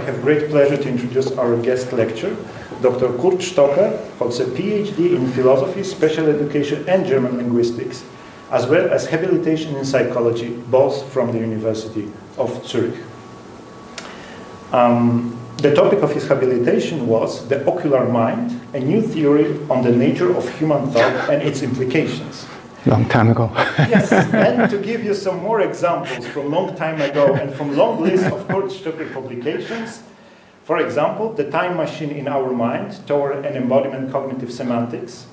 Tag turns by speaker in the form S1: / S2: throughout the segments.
S1: have great pleasure to introduce our guest lecturer. Dr. Kurt Stocker holds a PhD in philosophy, special education, and German linguistics, as well as habilitation in psychology, both from the University of Zurich. The topic of his habilitation was The Ocular Mind, a new theory on the nature of human thought and its implications.
S2: Long time ago.
S1: Yes, and to give you some more examples from long time ago and from long list of Kurt Stocker publications, for example, The Time Machine in Our Mind, Toward an Embodiment Cognitive Semantics.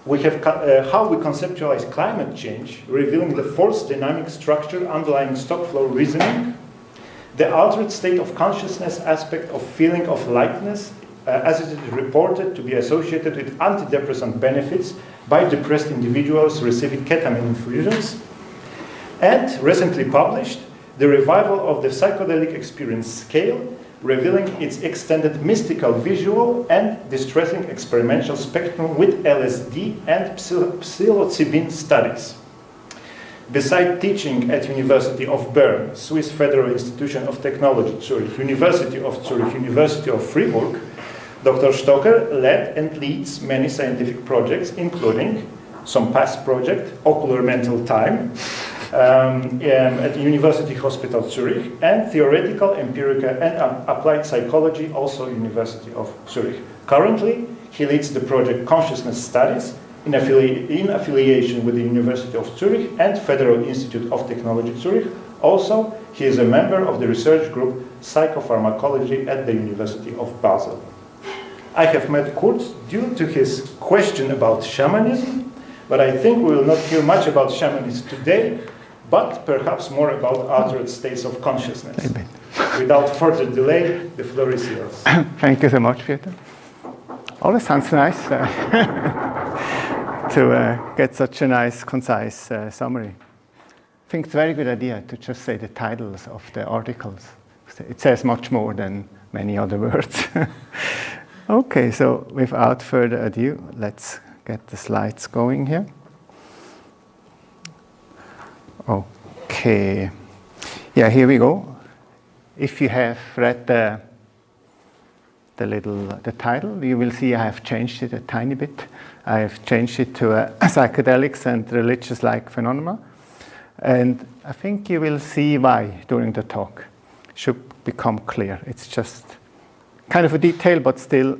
S1: We have How We Conceptualize Climate Change, revealing the force dynamic structure underlying stock flow reasoning. The altered state of consciousness aspect of feeling of lightness, as it is reported to be associated with antidepressant benefits by depressed individuals receiving ketamine infusions. And recently published, The Revival of the Psychedelic Experience Scale, revealing its extended mystical visual and distressing experimental spectrum with LSD and psilocybin studies. Besides teaching at University of Bern, Swiss Federal Institution of Technology, Zurich, University of Zurich, University of Fribourg, Dr. Stocker led and leads many scientific projects, including some past project, Ocular Mental Time, at the University Hospital Zurich, and Theoretical, Empirical, and Applied Psychology, also University of Zurich. Currently, he leads the project Consciousness Studies in affiliation with the University of Zurich and Federal Institute of Technology Zurich. Also, he is a member of the research group Psychopharmacology at the University of Basel. I have met Kurt due to his question about shamanism, but I think we will not hear much about shamanism today, but perhaps more about altered states of consciousness. Without further delay, the floor is yours.
S2: Thank you so much, Peter. Always sounds nice to get such a nice, concise summary. I think it's a very good idea to just say the titles of the articles. It says much more than many other words. Okay, so without further ado, let's get the slides going here. Okay, yeah, here we go. If you have read the title, you will see I have changed it a tiny bit. I have changed it to Psychedelics and Religious-like Phenomena. And I think you will see why during the talk. It should become clear. It's just kind of a detail, but still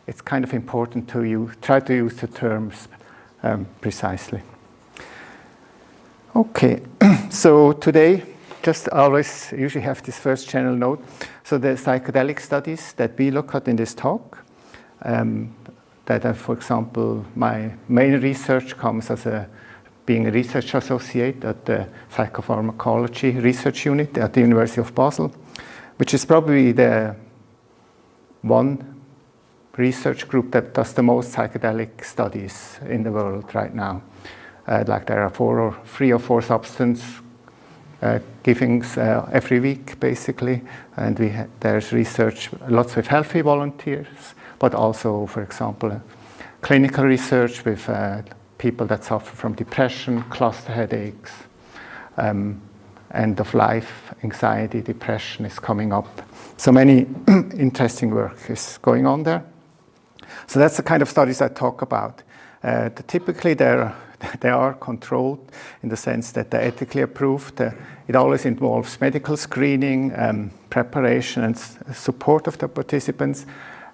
S2: it's kind of important to try to use the terms precisely. Okay, so today, just always usually have this first general note. So the psychedelic studies that we look at in this talk, for example, my main research comes as being a research associate at the Psychopharmacology Research Unit at the University of Basel, which is probably the one research group that does the most psychedelic studies in the world right now. Like there are 3 or 4 substance givings every week, basically, and there's research, lots with healthy volunteers, but also, for example, clinical research with people that suffer from depression, cluster headaches, end of life, anxiety, depression is coming up. So many interesting work is going on there. So that's the kind of studies I talk about. Typically, they are controlled in the sense that they're ethically approved. It always involves medical screening, preparation, and support of the participants.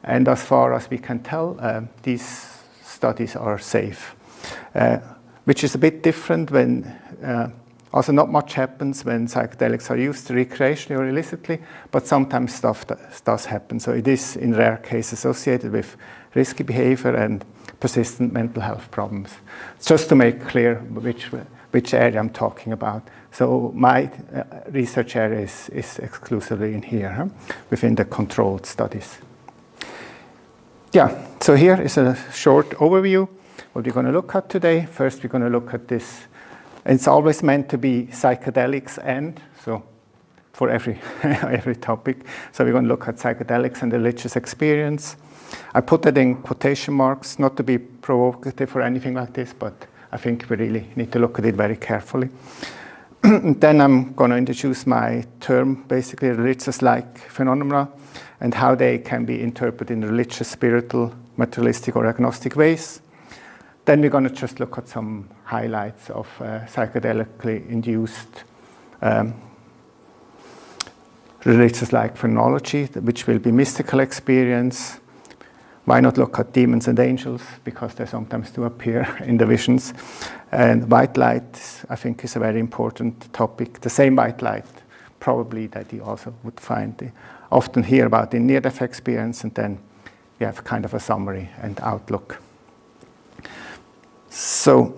S2: And as far as we can tell, these studies are safe, which is a bit different when also not much happens when psychedelics are used recreationally or illicitly, but sometimes stuff does happen. So it is, in rare cases, associated with risky behavior and persistent mental health problems. Just to make clear which area I'm talking about. So my research area is exclusively in here, within the controlled studies. Yeah, so here is a short overview. What we're going to look at today. First, we're going to look at this. It's always meant to be psychedelics and, so for every topic. So we're going to look at psychedelics and religious experience. I put that in quotation marks, not to be provocative or anything like this, but I think we really need to look at it very carefully. then I'm going to introduce my term, basically religious-like phenomena, and how they can be interpreted in religious, spiritual, materialistic, or agnostic ways. Then we're going to just look at some highlights of psychedelically induced religious-like phenomenology, which will be mystical experience. Why not look at demons and angels, because they sometimes do appear in the visions. And white light, I think, is a very important topic. The same white light, probably, that you also would find, often hear about in near-death experience, and then we have kind of a summary and outlook. So,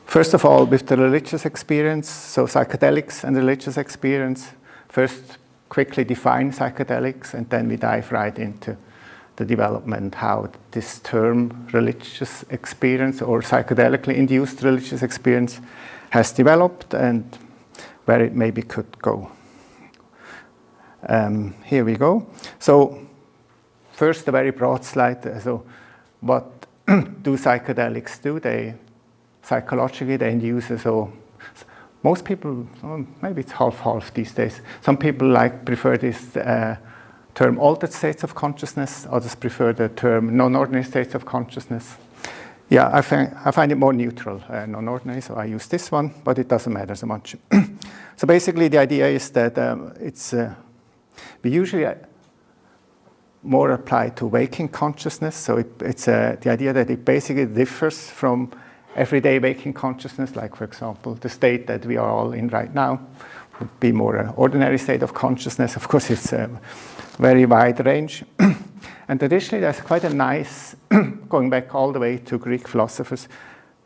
S2: first of all, with the religious experience, so psychedelics and religious experience, first quickly define psychedelics, and then we dive right into the development, how this term religious experience or psychedelically induced religious experience has developed and where it maybe could go. Here we go. So first, a very broad slide. So what do psychedelics do? They psychologically they induce, so most people, maybe it's half-half these days. Some people prefer this term altered states of consciousness. Others prefer the term non-ordinary states of consciousness. Yeah, I find it more neutral, non-ordinary, so I use this one, but it doesn't matter so much. So basically the idea is that we usually more apply to waking consciousness. So it's the idea that it basically differs from everyday waking consciousness, like, for example, the state that we are all in right now would be more an ordinary state of consciousness. Of course, it's a very wide range. And additionally, there's quite a nice, going back all the way to Greek philosophers,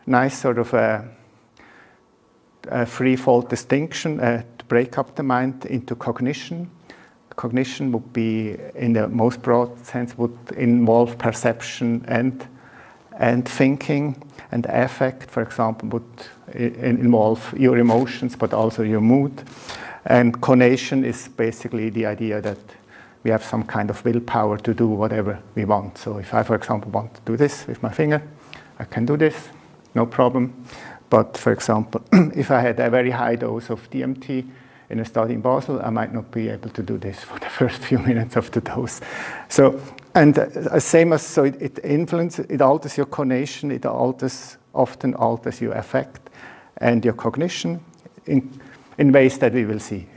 S2: nice sort of a threefold distinction to break up the mind into cognition. Cognition would be, in the most broad sense, would involve perception and thinking, and affect, for example, would involve your emotions, but also your mood. And conation is basically the idea that we have some kind of willpower to do whatever we want. So if I, for example, want to do this with my finger, I can do this, no problem. But for example, if I had a very high dose of DMT in a study in Basel, I might not be able to do this for the first few minutes of the dose. So, and same as, so it influences, it alters your conation, it often alters your affect and your cognition in ways that we will see.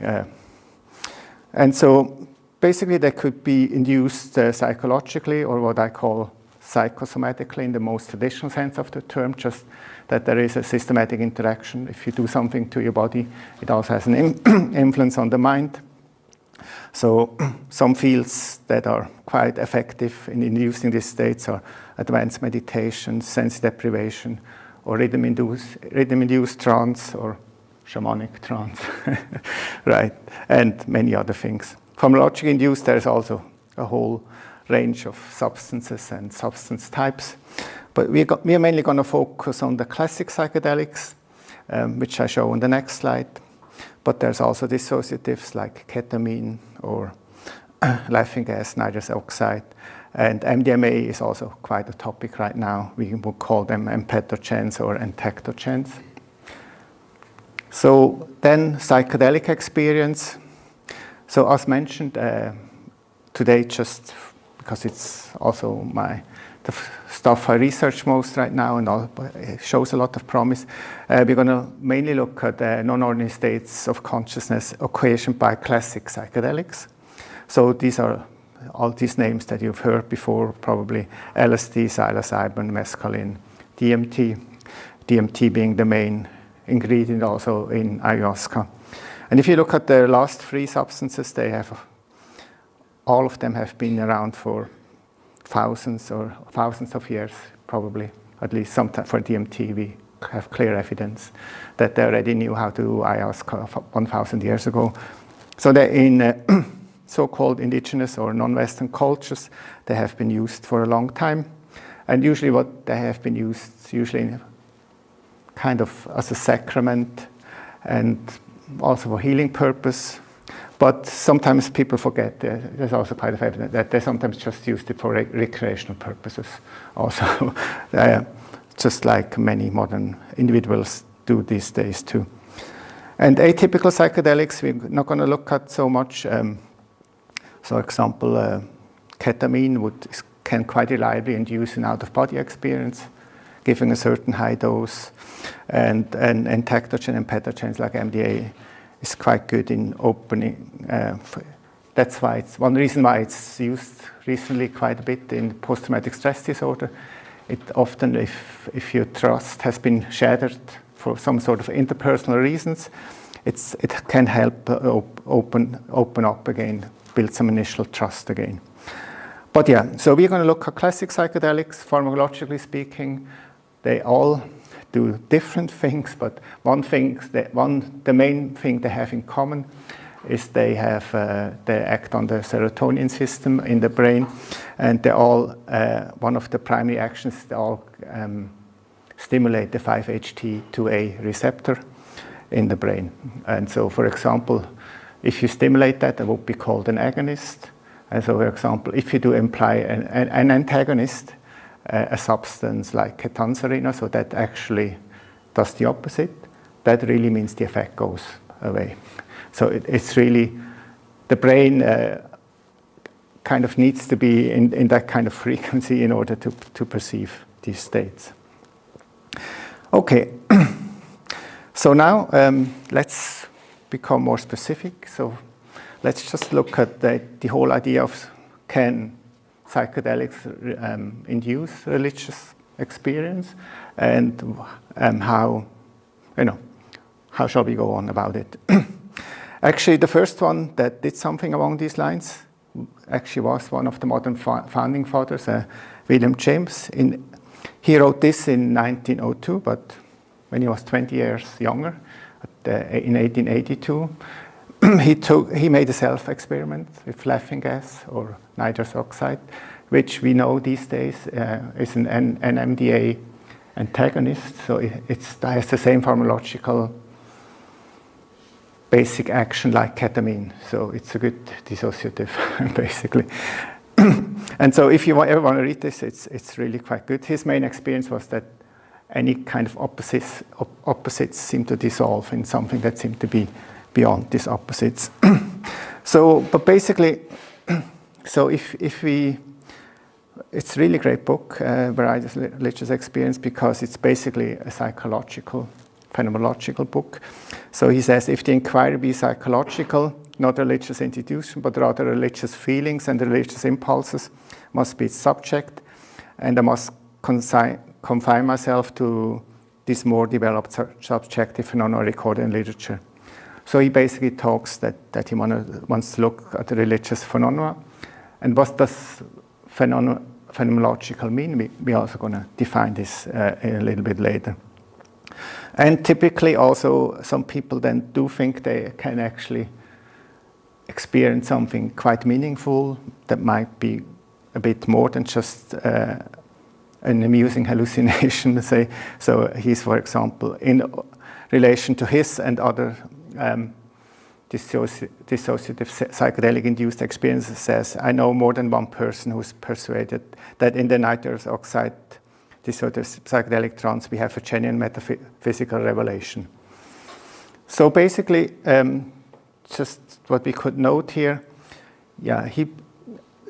S2: And so basically they could be induced psychologically, or what I call psychosomatically in the most traditional sense of the term, just that there is a systematic interaction. If you do something to your body, it also has an influence on the mind. So some fields that are quite effective in inducing these states are advanced meditation, sense deprivation, or rhythm-induced trance, or shamanic trance, right, and many other things. Pharmacologically induced, there is also a whole range of substances and substance types. But we are mainly going to focus on the classic psychedelics, which I show on the next slide. But there's also dissociatives like ketamine or laughing gas, nitrous oxide. And MDMA is also quite a topic right now. We would call them empathogens or entactogens. So then psychedelic experience. So as mentioned, today, just because it's also the stuff I research most right now, and it shows a lot of promise. We're going to mainly look at non-ordinary states of consciousness occasioned by classic psychedelics. So these are all these names that you've heard before, probably LSD, psilocybin, mescaline, DMT. DMT being the main ingredient also in ayahuasca. And if you look at the last three substances, all of them have been around for thousands of years, probably. At least sometimes for DMT, we have clear evidence that they already knew how to do ayahuasca 1,000 years ago. So they're in so-called indigenous or non-Western cultures. They have been used for a long time. And usually what they have been used, usually kind of as a sacrament and also for healing purpose. But sometimes people forget, there's also quite of evidence that they sometimes just used it for recreational purposes also, just like many modern individuals do these days too. And atypical psychedelics, we're not going to look at so much. For example, ketamine can quite reliably induce an out-of-body experience, giving a certain high dose. And entheogen and petagens like MDA is quite good in opening. That's why it's one reason why it's used recently quite a bit in post-traumatic stress disorder. It often, if your trust has been shattered for some sort of interpersonal reasons, it can help open up again, build some initial trust again. But yeah, so we're going to look at classic psychedelics, pharmacologically speaking. They all do different things, but the main thing they have in common is they act on the serotonin system in the brain, and they all one of the primary actions, they all stimulate the 5-HT2A receptor in the brain. And so, for example, if you stimulate that, it would be called an agonist. And so, for example, if you do imply an antagonist, a substance like ketanserin, so that actually does the opposite, that really means the effect goes away. So it's really, the brain kind of needs to be in that kind of frequency in order to perceive these states. Okay, so now let's become more specific. So let's just look at the whole idea of can psychedelics induce religious experience, and how shall we go on about it? Actually, the first one that did something along these lines actually was one of the modern founding fathers, William James. He wrote this in 1902, but when he was 20 years younger, in 1882, he made a self-experiment with laughing gas or nitrous oxide, which we know these days is an NMDA antagonist. So it has the same pharmacological basic action like ketamine. So it's a good dissociative, basically. And so if you ever want to read this, it's really quite good. His main experience was that any kind of opposites seem to dissolve in something that seemed to be beyond these opposites. But basically, so if we, it's a really great book, Varieties of Religious Experience, because it's basically a psychological, phenomenological book. So he says, if the inquiry be psychological, not religious institution, but rather religious feelings and religious impulses must be its subject, and I must confine myself to this more developed subjective phenomena recorded in literature. So he basically talks that he wants to look at the religious phenomena. And what does phenomenological mean? We're also going to define this a little bit later. And typically also some people then do think they can actually experience something quite meaningful that might be a bit more than just an amusing hallucination, say. So he's, for example, in relation to his and other dissociative psychedelic-induced experiences, says, I know more than one person who's persuaded that in the nitrous oxide dissociative psychedelic trance we have a genuine metaphysical revelation. So basically, just what we could note here,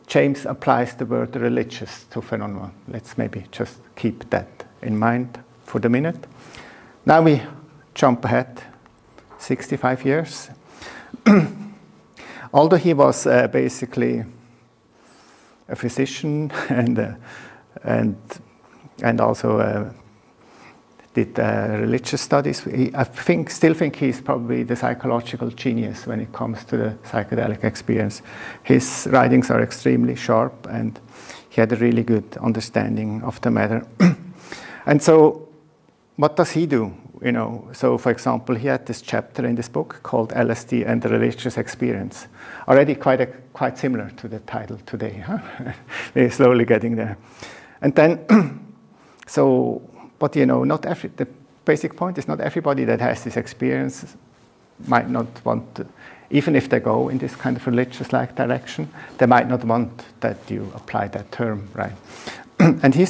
S2: James applies the word religious to phenomena. Let's maybe just keep that in mind for the minute. Now we jump ahead 65 years. Although he was basically a physician and also did religious studies, I still think he's probably the psychological genius when it comes to the psychedelic experience. His writings are extremely sharp, and he had a really good understanding of the matter. And so, what does he do? So for example, he had this chapter in this book called LSD and the Religious Experience. Already quite similar to the title today. Huh? We're slowly getting there. And then, but the basic point is not everybody that has this experience might not want to, even if they go in this kind of religious-like direction, they might not want that you apply that term, right? And he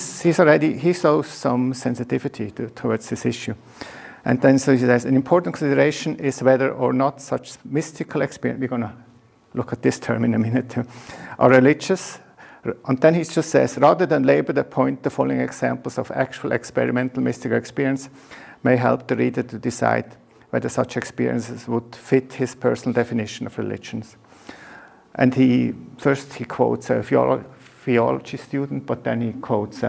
S2: shows some sensitivity towards this issue. And then so he says, an important consideration is whether or not such mystical experience, we're going to look at this term in a minute, are religious. And then he just says, rather than labor the point, the following examples of actual experimental mystical experience may help the reader to decide whether such experiences would fit his personal definition of religions. And he quotes a theology student, but then he quotes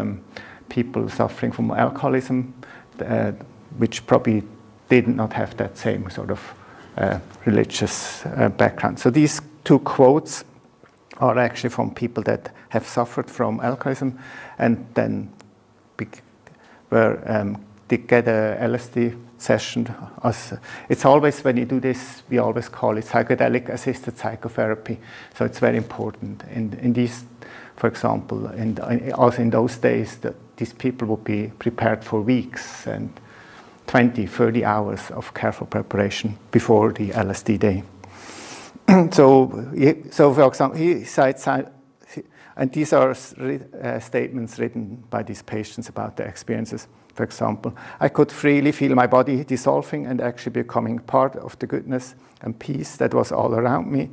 S2: people suffering from alcoholism, which probably did not have that same sort of religious background. So these two quotes are actually from people that have suffered from alcoholism and then they get a LSD session. It's always, when you do this, we always call it psychedelic assisted psychotherapy. So it's very important. In these, for example, also in those days, these people would be prepared for weeks and 20, 30 hours of careful preparation before the LSD day. So for example, he cites, and these are statements written by these patients about their experiences. For example, I could freely feel my body dissolving and actually becoming part of the goodness and peace that was all around me.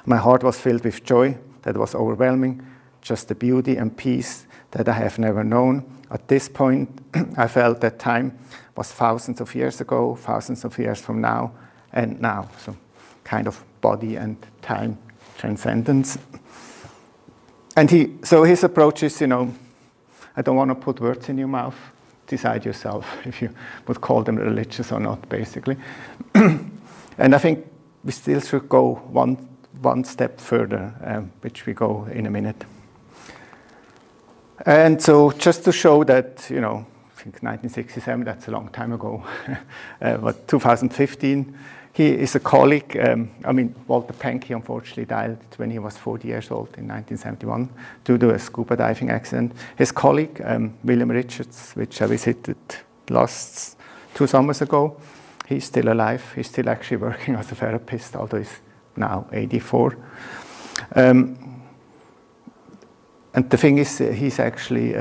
S2: My heart was filled with joy that was overwhelming, just the beauty and peace that I have never known. At this point, I felt that time was thousands of years ago, thousands of years from now, and now. So kind of body and time transcendence. And his approach is, I don't want to put words in your mouth. Decide yourself if you would call them religious or not, basically. And I think we still should go one step further, which we go in a minute. And so just to show that, I think 1967, that's a long time ago, but 2015, he is a colleague. Walther Pahnke unfortunately died when he was 40 years old in 1971 due to a scuba diving accident. His colleague, William Richards, which I visited last 2 summers ago, he's still alive. He's still actually working as a therapist, although he's now 84. And the thing is, he's actually,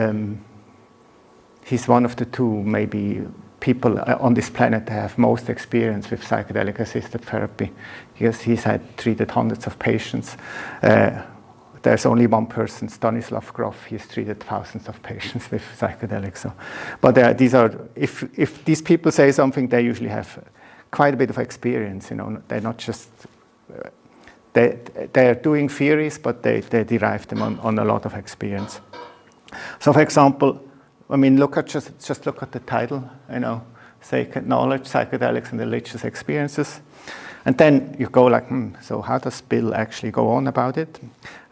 S2: he's one of the two maybe people on this planet that have most experience with psychedelic assisted therapy, because he's had treated hundreds of patients. There's only one person, Stanislav Grof, he's treated thousands of patients with psychedelics. So, but these are, if these people say something, they usually have quite a bit of experience. They're not just, they're doing theories, but they derive them on a lot of experience. So, for example, just look at the title, Sacred Knowledge, Psychedelics and Religious Experiences. And then you go like, so how does Bill actually go on about it?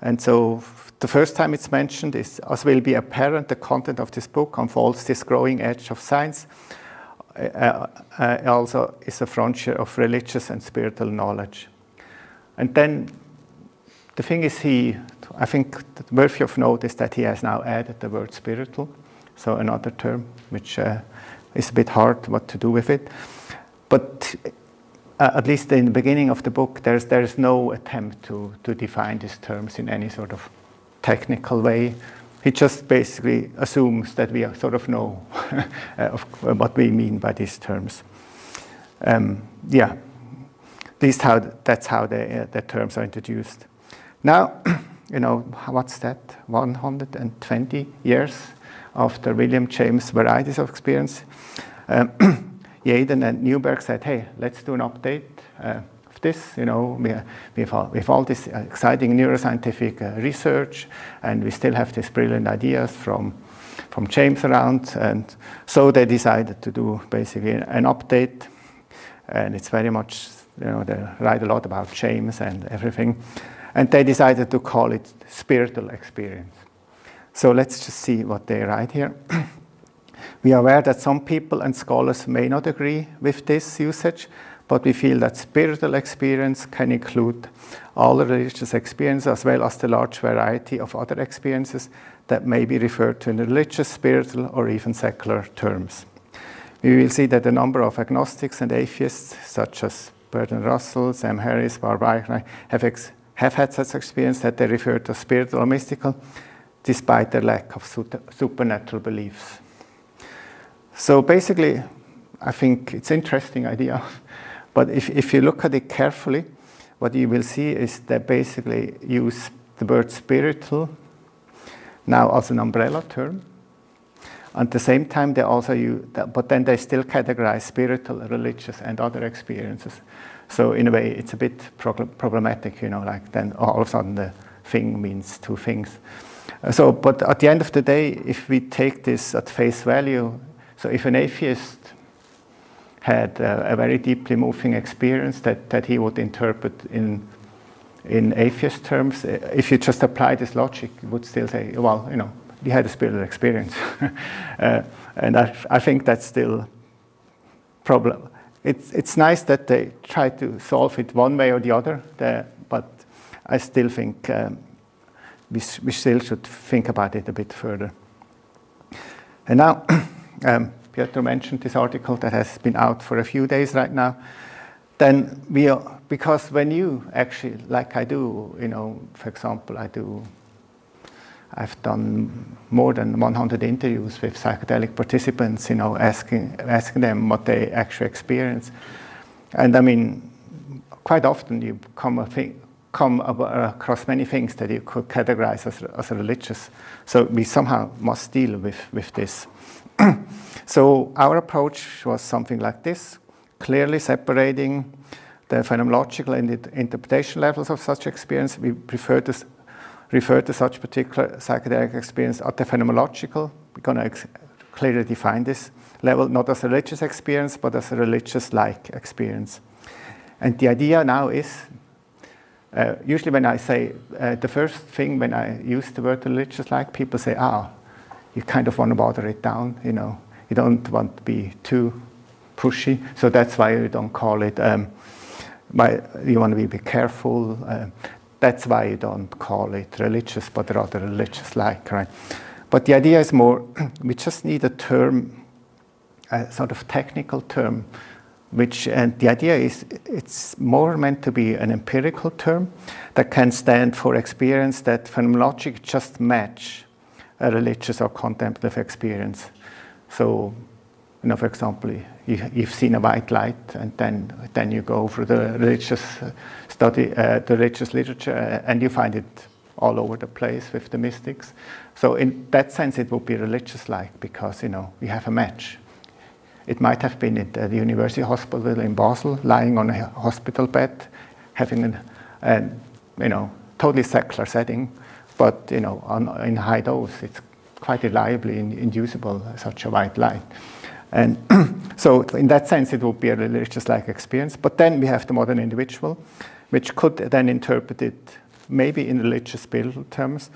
S2: And so the first time it's mentioned is, as will be apparent, the content of this book unfolds this growing edge of science. Also is a frontier of religious and spiritual knowledge. And then the thing is, I think worthy of note is that he has now added the word spiritual. So another term, which is a bit hard what to do with it. But at least in the beginning of the book, there's no attempt to define these terms in any sort of technical way. He just basically assumes that we sort of know of what we mean by these terms. At least that's how the terms are introduced. Now, what's that? 120 years after William James' varieties of experience, Yaden and Newberg said, hey, let's do an update of this. We have all this exciting neuroscientific research, and we still have these brilliant ideas from James around. And so they decided to do basically an update. And it's very much, they write a lot about James and everything. And they decided to call it spiritual experience. So let's just see what they write here. We are aware that some people and scholars may not agree with this usage, but we feel that spiritual experience can include all religious experiences as well as the large variety of other experiences that may be referred to in religious, spiritual, or even secular terms. We will see that a number of agnostics and atheists, such as Bertrand Russell, Sam Harris, Barbara, have had such experience that they refer to spiritual or mystical, despite their lack of supernatural beliefs. So basically, I think it's an interesting idea, but if you look at it carefully, what you will see is they basically use the word spiritual now as an umbrella term. At the same time, they also use that, but then they still categorize spiritual, religious, and other experiences. So in a way, it's a bit problematic, like then all of a sudden the thing means two things. But at the end of the day, if we take this at face value, so if an atheist had a very deeply moving experience that he would interpret in atheist terms, if you just apply this logic, you would still say, well, he had a spiritual experience. And I think that's still problem. It's nice that they try to solve it one way or the other, but I still think we still should think about it a bit further. And now, Pietro mentioned this article that has been out for a few days right now. Then because when you actually, like I do, for example, I've done more than 100 interviews with psychedelic participants, asking them what they actually experience. And I mean, quite often you come across many things that you could categorize as religious. So we somehow must deal with this. So our approach was something like this, clearly separating the phenomenological and the interpretation levels of such experience. We prefer to refer to such particular psychedelic experience at the phenomenological. We're going to clearly define this level, not as a religious experience, but as a religious-like experience. And the idea now is, usually when I say, the first thing when I use the word religious-like, people say, you kind of want to water it down, You don't want to be too pushy, so that's why you don't call it, you want to be careful. That's why you don't call it religious, but rather religious-like, right? But the idea is more, we just need a term, a sort of technical term, and the idea is it's more meant to be an empirical term that can stand for experience that phenomenologically just match a religious or contemplative experience. So, for example, you've seen a white light, and then you go through the religious study, the religious literature, and you find it all over the place with the mystics. So in that sense, it would be religious-like because, we have a match. It might have been at the University Hospital in Basel, lying on a hospital bed, having a totally secular setting, but, in high dose, it's quite reliably inducible, such a white light. And so in that sense, it would be a religious-like experience. But then we have the modern individual, which could then interpret it maybe in religious spiritual terms,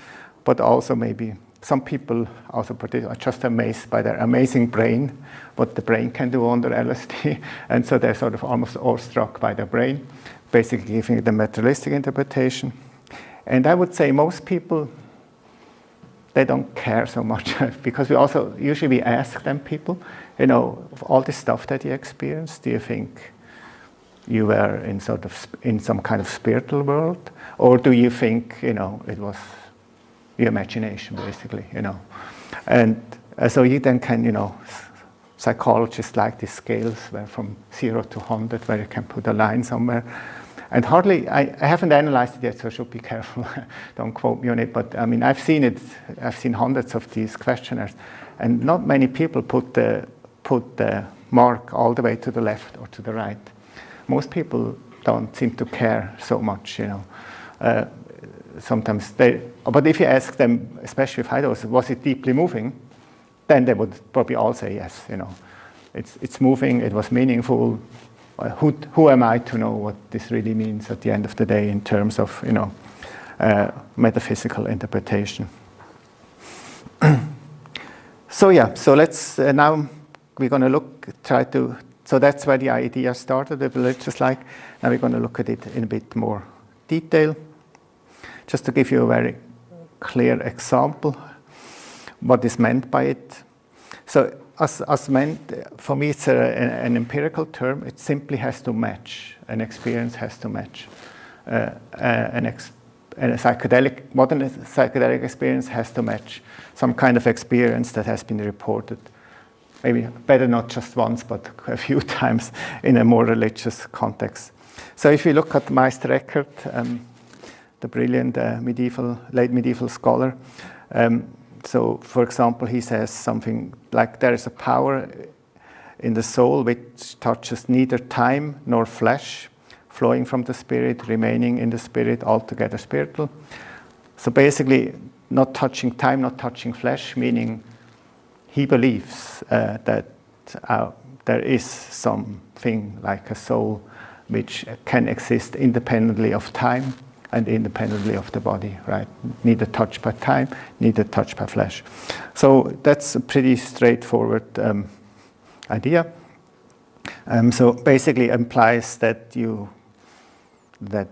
S2: but also maybe some people also are just amazed by their amazing brain, what the brain can do under LSD. And so they're sort of almost awestruck by their brain, basically giving it a materialistic interpretation. And I would say most people, they don't care so much because we ask them, people, all this stuff that you experienced, do you think you were in some kind of spiritual world, or do you think it was your imagination, basically, and so you then can psychologists like these scales where from 0 to 100 where you can put a line somewhere. And I haven't analyzed it yet, so I should be careful. Don't quote me on it. But I mean, I've seen hundreds of these questionnaires, and not many people put the mark all the way to the left or to the right. Most people don't seem to care so much, Sometimes but if you ask them, especially with high dose, was it deeply moving? Then they would probably all say yes. It's moving. It was meaningful. Who am I to know what this really means at the end of the day in terms of metaphysical interpretation? So let's now we're going to so that's where the idea started, the religious-like. Now we're going to look at it in a bit more detail, just to give you a very clear example what is meant by it. So as meant, for me, it's an empirical term. It simply has to match. An experience has to match. A modern psychedelic experience has to match some kind of experience that has been reported maybe better not just once, but a few times in a more religious context. So if you look at Meister Eckhart, the brilliant late medieval scholar, so for example, he says something like there is a power in the soul which touches neither time nor flesh, flowing from the spirit, remaining in the spirit, altogether spiritual. So basically, not touching time, not touching flesh, meaning he believes that there is something like a soul which can exist independently of time and independently of the body, right? Neither touched by time, neither touched by flesh. So that's a pretty straightforward idea. So basically implies that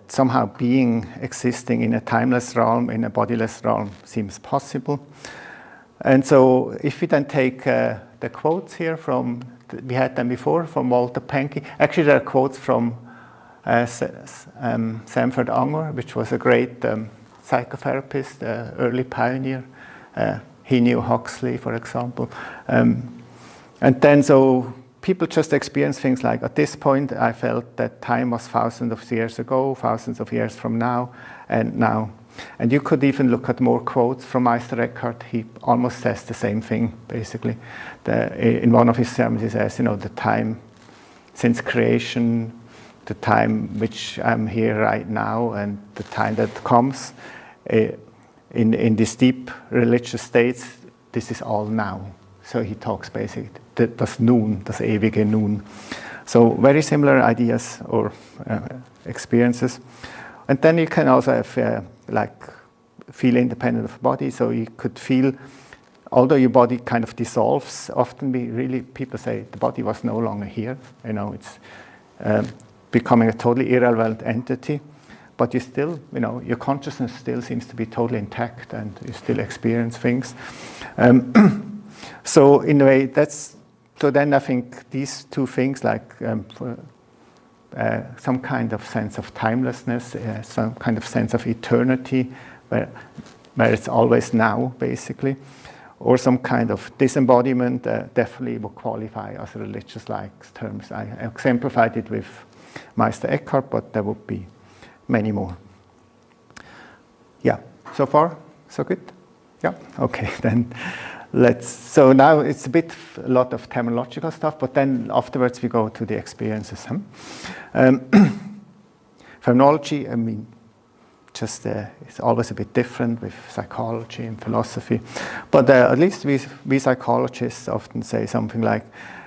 S2: somehow being existing in a timeless realm, in a bodiless realm, seems possible. And so if we then take the quotes here from, we had them before, from Walther Pahnke. Actually, there are quotes from Sanford Unger, which was a great psychotherapist, early pioneer. He knew Huxley, for example. And then so people just experience things like, at this point, I felt that time was thousands of years ago, thousands of years from now, and now. And you could even look at more quotes from Meister Eckhart. He almost says the same thing, basically. In one of his sermons, he says, the time since creation, the time which I'm here right now, and the time that comes in these deep religious states, this is all now. So he talks basically, das Nun, das ewige Nun. So very similar ideas or experiences. And then you can also have feel independent of body. So you could feel, although your body kind of dissolves, often people say the body was no longer here. It's becoming a totally irrelevant entity. But you still, your consciousness still seems to be totally intact, and you still experience things. So in a way, so then I think these two things, like some kind of sense of timelessness, some kind of sense of eternity, where it's always now, basically, or some kind of disembodiment, definitely would qualify as religious-like terms. I exemplified it with Meister Eckhart, but there would be many more. Yeah, so far, so good? Yeah, okay, then so now it's a lot of terminological stuff, but then afterwards we go to the experiences. Phenomenology, it's always a bit different with psychology and philosophy, but at least we psychologists often say something like,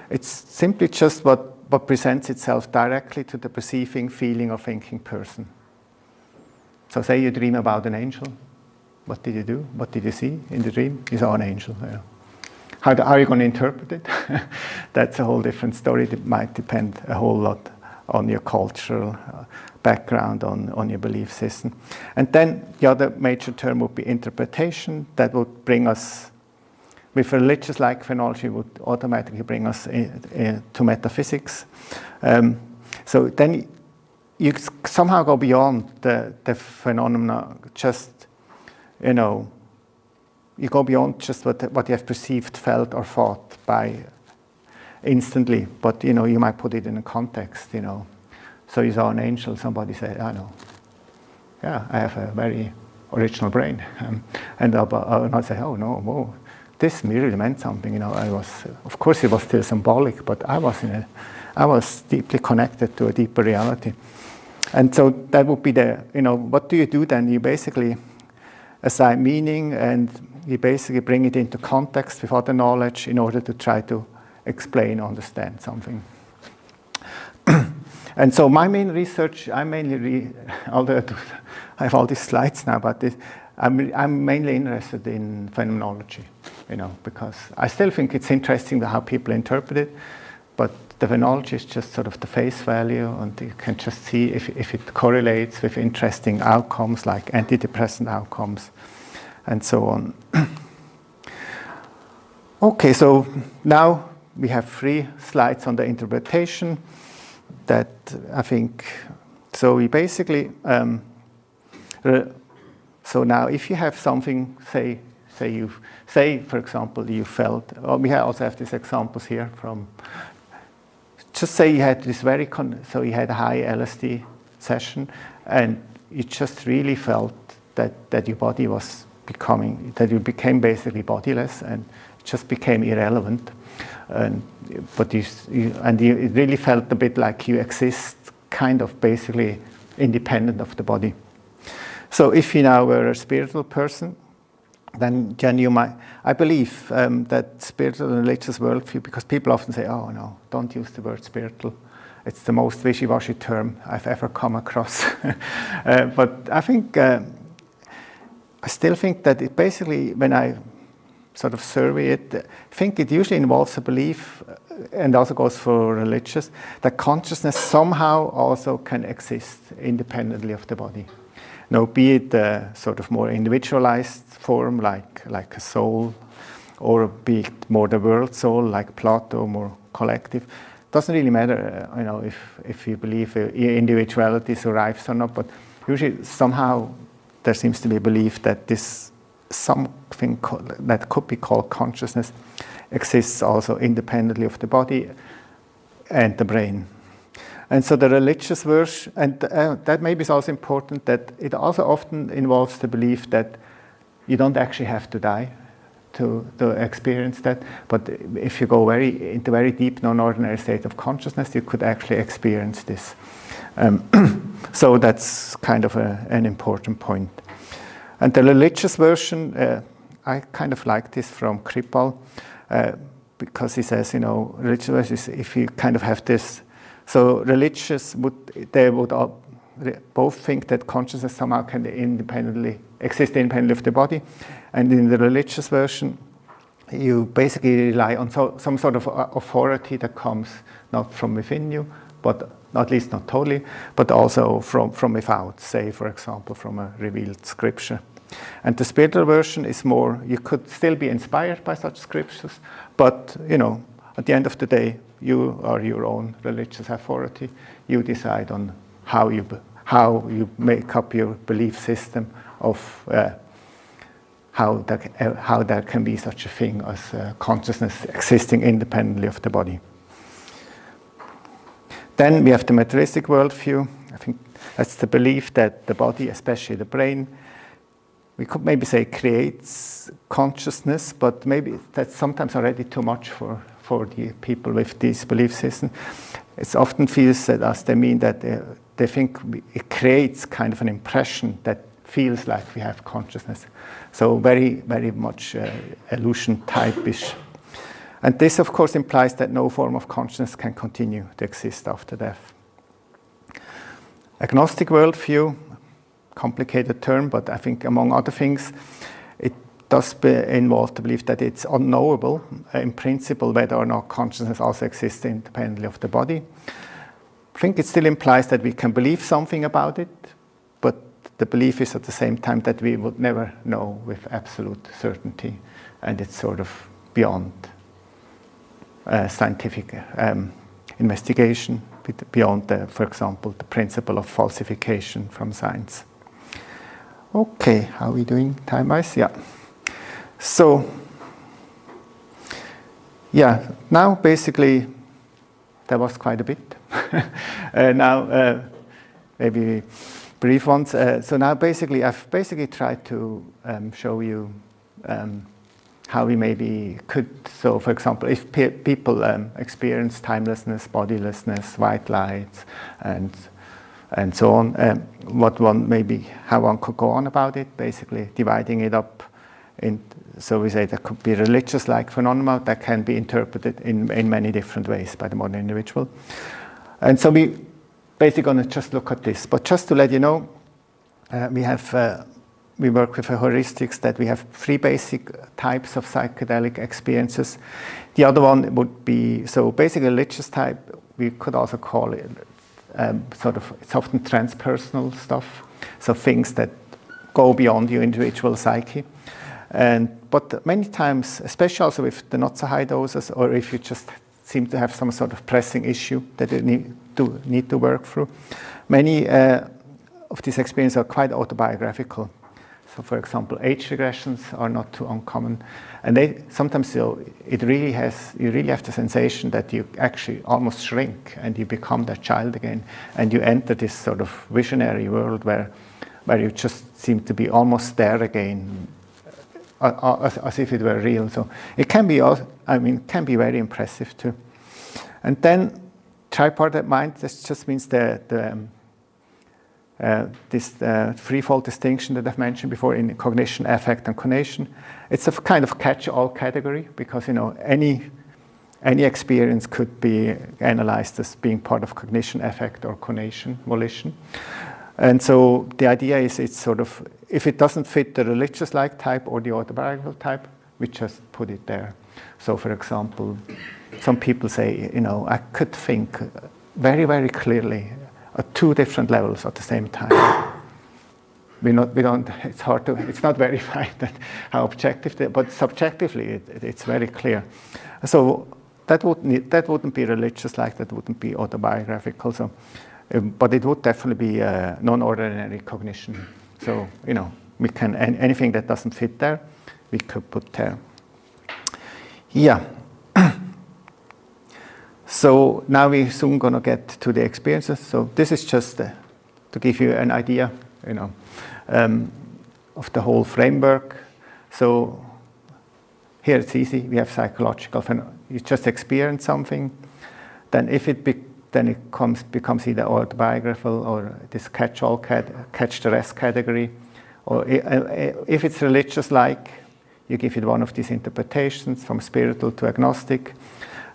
S2: it's simply just what presents itself directly to the perceiving, feeling, or thinking person. So say you dream about an angel. What did you do? What did you see in the dream? You saw an angel. How are you going to interpret it? That's a whole different story. It might depend a whole lot on your cultural background, on your belief system. And then the other major term would be interpretation. That would bring us, with religious-like phenomenology, would automatically bring us to metaphysics. So then you somehow go beyond the phenomena, just you go beyond just what you have perceived, felt, or thought by instantly, but you might put it in a context. So you saw an angel. Somebody said, "I know. Yeah, I have a very original brain," and I say, "Oh no, whoa, this really meant something." Of course, it was still symbolic, but I was deeply connected to a deeper reality, and so that would be what do you do then? You basically assign meaning, and you basically bring it into context with other knowledge in order to try to explain, understand something. And so my main research, although I have all these slides now, but I'm mainly interested in phenomenology, because I still think it's interesting how people interpret it, but the phenomenology is just sort of the face value, and you can just see if it correlates with interesting outcomes like antidepressant outcomes and so on. Okay, so now we have 3 slides on the interpretation that I think, so we basically, so now if you have something, say Say, for example, you felt, we also have these examples here from, just say you had this so you had a high LSD session, and you just really felt that your body was that you became basically bodiless, and it just became irrelevant. But you it really felt a bit like you exist kind of basically independent of the body. So if you now were a spiritual person, then you might, I believe that spiritual and religious worldview, because people often say, oh no, don't use the word spiritual. It's the most wishy-washy term I've ever come across. But I think, I still think that it basically, when I sort of survey it, I think it usually involves a belief, and also goes for religious, that consciousness somehow also can exist independently of the body. Now, be it a sort of more individualized form, like a soul, or be it more the world soul, like Plato, more collective. Doesn't really matter, if you believe individuality survives or not, but usually somehow there seems to be a belief that this something that could be called consciousness exists also independently of the body and the brain. And so the religious version, and that maybe is also important, that it also often involves the belief that you don't actually have to die to experience that, but if you go into very deep non-ordinary state of consciousness, you could actually experience this. So that's kind of an important point. And the religious version, I kind of like this from Kripal, because he says, religious version is if you kind of have this. So religious they would all, both think that consciousness somehow can exist independently of the body, and in the religious version, you basically rely on some sort of authority that comes not from within you, but at least not totally, but also from without. Say, for example, from a revealed scripture. And the spiritual version is more, you could still be inspired by such scriptures, but at the end of the day, you are your own religious authority. You decide on how you make up your belief system of how there can be such a thing as consciousness existing independently of the body. Then we have the materialistic worldview. I think that's the belief that the body, especially the brain, we could maybe say creates consciousness, but maybe that's sometimes already too much for the people with this belief system. It often feels that as they mean that they think it creates kind of an impression that feels like we have consciousness. So very, very much illusion type-ish. And this, of course, implies that no form of consciousness can continue to exist after death. Agnostic worldview, complicated term, but I think among other things, it does involve the belief that it's unknowable, in principle, whether or not consciousness also exists independently of the body. I think it still implies that we can believe something about it, but the belief is at the same time that we would never know with absolute certainty, and it's sort of beyond scientific investigation, beyond, for example, the principle of falsification from science. Okay, how are we doing time-wise? Yeah. So, yeah, now basically, there was quite a bit. Now, maybe brief ones. So now basically, I've tried to show you how we maybe could, so for example, if people experience timelessness, bodilessness, white light, and so on, how one could go on about it, basically dividing it up. So we say there could be religious-like phenomena that can be interpreted in many different ways by the modern individual. And so we basically going to just look at this. But just to let you know, we work with heuristics that we have 3 basic types of psychedelic experiences. The other one would be, so basically religious type, we could also call it it's often transpersonal stuff, so things that go beyond your individual psyche. But many times, especially also with the not so high doses, or if you just seem to have some sort of pressing issue that you need to work through, many of these experiences are quite autobiographical. So, for example, age regressions are not too uncommon, and they sometimes you really have the sensation that you actually almost shrink and you become that child again, and you enter this sort of visionary world where you just seem to be almost there again, as if it were real. So it can be, can be very impressive too. And then tripartite mind. This just means this threefold distinction that I've mentioned before in cognition, affect, and conation. It's a kind of catch-all category because any experience could be analyzed as being part of cognition, affect, or conation, volition. And so the idea is it's sort of, if it doesn't fit the religious-like type or the autobiographical type, we just put it there. So, for example, some people say, I could think very, very clearly at two different levels at the same time. It's hard to, it's not verified how objective, but subjectively it's very clear. So that wouldn't be religious-like, that wouldn't be autobiographical. So, but it would definitely be non-ordinary cognition. So, we can, anything that doesn't fit there, we could put there. Yeah. So now we're soon going to get to the experiences. So this is just to give you an idea, of the whole framework. So here it's easy. We have psychological phenomena. You just experience something. Then if it becomes either autobiographical or this catch-all, catch-the-rest category. Or if it's religious-like, you give it one of these interpretations from spiritual to agnostic.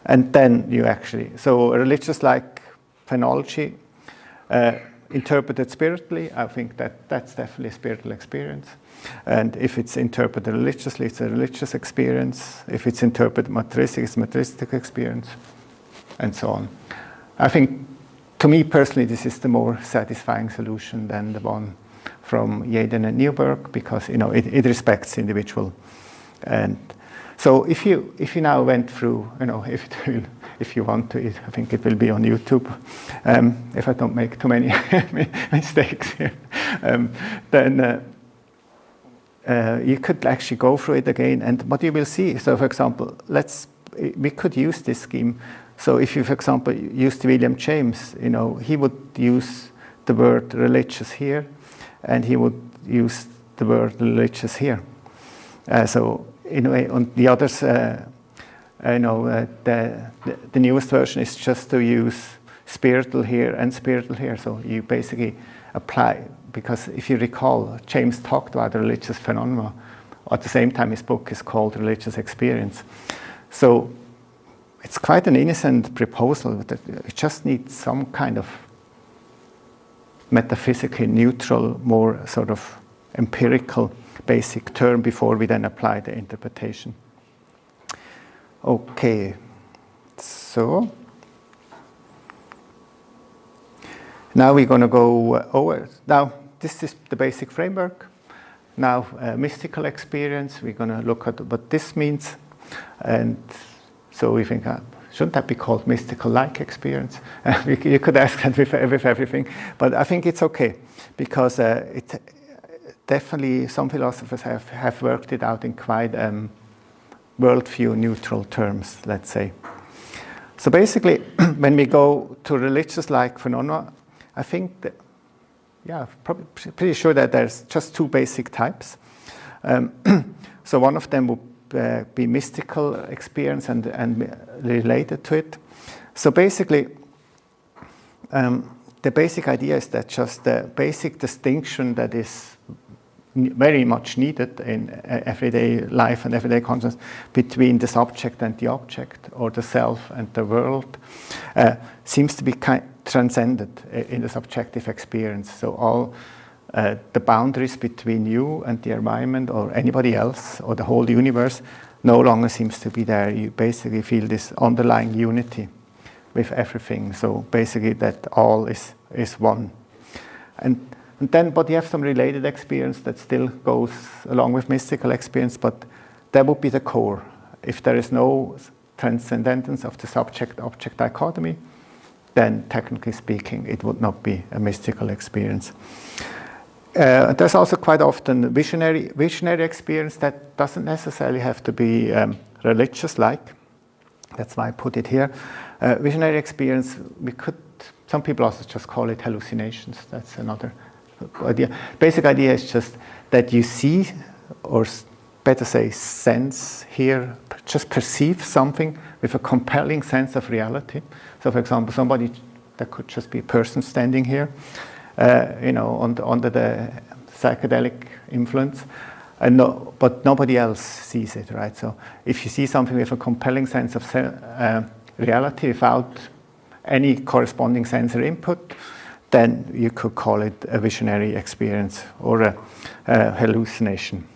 S2: And then you so religious-like phenomenology, interpreted spiritually, I think that's definitely a spiritual experience. And if it's interpreted religiously, it's a religious experience. If it's interpreted materialistic, it's a materialistic experience, and so on. I think, to me personally, this is the more satisfying solution than the one from Yaden and Newberg, because it respects the individual. And so if you now went through, if you want to, I think it will be on YouTube, if I don't make too many mistakes here, then you could actually go through it again, and what you will see. So, for example, we could use this scheme. So, if you, for example, used William James, he would use the word religious here, and he would use the word religious here. So, in a way, on the others, the newest version is just to use spiritual here and spiritual here. So you basically apply, because if you recall, James talked about religious phenomena. At the same time, his book is called Religious Experience. So it's quite an innocent proposal that it just needs some kind of metaphysically neutral, more sort of empirical basic term before we then apply the interpretation. Okay, so now we're going to go over. Now, this is the basic framework. Now, mystical experience, we're going to look at what this means. And so we think, shouldn't that be called mystical-like experience? You could ask that with everything, but I think it's okay, because definitely some philosophers have worked it out in quite worldview neutral terms, let's say. So basically, when we go to religious-like phenomena, I think that, pretty sure that there's just two basic types. So one of them would be mystical experience and related to it. So basically, the basic idea is that just the basic distinction that is very much needed in everyday life and everyday consciousness between the subject and the object, or the self and the world, seems to be transcended in the subjective experience. So all the boundaries between you and the environment or anybody else or the whole universe no longer seems to be there. You basically feel this underlying unity with everything. So basically that all is one. And then, but you have some related experience that still goes along with mystical experience, but that would be the core. If there is no transcendence of the subject-object dichotomy, then technically speaking, it would not be a mystical experience. There's also quite often visionary experience that doesn't necessarily have to be religious-like. That's why I put it here. Visionary experience, some people also just call it hallucinations. That's another idea. Basic idea is just that you see, or better say sense, hear, just perceive something with a compelling sense of reality. So for example, somebody, that could just be a person standing here, under the psychedelic influence, but nobody else sees it, right? So if you see something with a compelling sense of reality without any corresponding sensory input, then you could call it a visionary experience or a hallucination.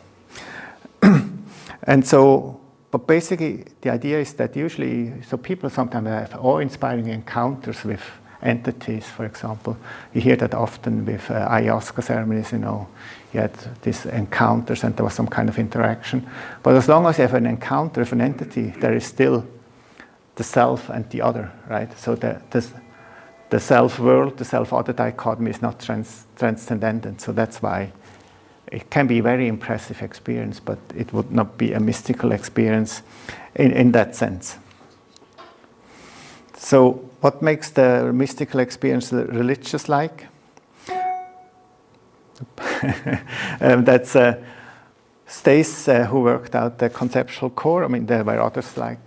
S2: And so, but basically the idea is that usually, so people sometimes have awe-inspiring encounters with entities, for example. You hear that often with ayahuasca ceremonies, you had these encounters and there was some kind of interaction. But as long as you have an encounter with an entity, there is still the self and the other, right? So the self-world, the self-other dichotomy is not transcendent. So that's why it can be a very impressive experience, but it would not be a mystical experience in that sense. So what makes the mystical experience religious-like? That's Stace, who worked out the conceptual core. I mean, there were others like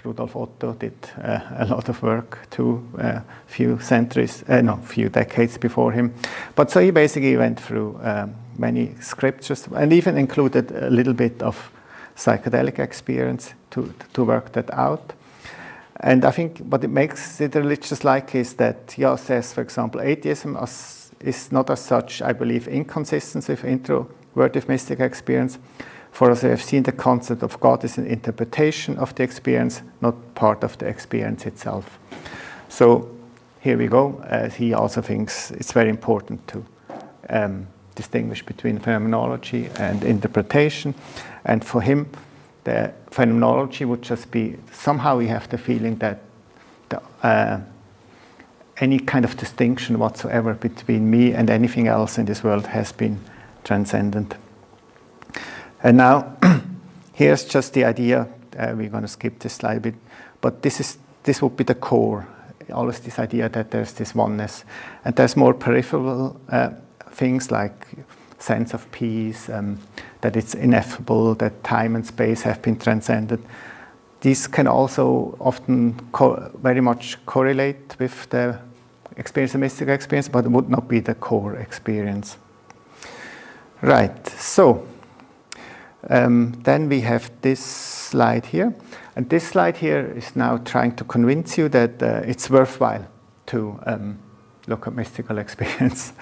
S2: Rudolf Otto did a lot of work too, few decades before him. But so he basically went through many scriptures and even included a little bit of psychedelic experience to work that out. And I think what it makes it religious-like is that he says, for example, atheism is not as such, I believe, inconsistent with introvertive mystic experience. For as I have seen, the concept of God is an interpretation of the experience, not part of the experience itself. So here we go. He also thinks it's very important to distinguish between phenomenology and interpretation. And for him, the phenomenology would just be, somehow we have the feeling that any kind of distinction whatsoever between me and anything else in this world has been transcendent. And now, here's just the idea. We're going to skip this slide a bit, but this would be the core. Always this idea that there's this oneness, and there's more peripheral things like sense of peace, that it's ineffable, that time and space have been transcended. These can also often very much correlate with the experience, the mystical experience, but it would not be the core experience. Right. So. Then we have this slide here, and this slide here is now trying to convince you that it's worthwhile to look at mystical experience.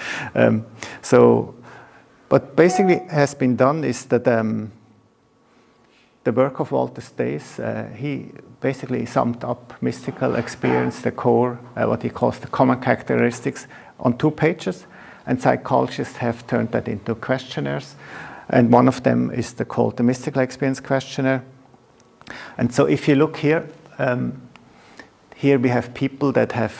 S2: But basically has been done is that the work of Walther Stace, he basically summed up mystical experience, the core, what he calls the common characteristics, on 2 pages, and psychologists have turned that into questionnaires. And one of them is called the Mystical Experience Questionnaire. And so if you look here, here we have people that have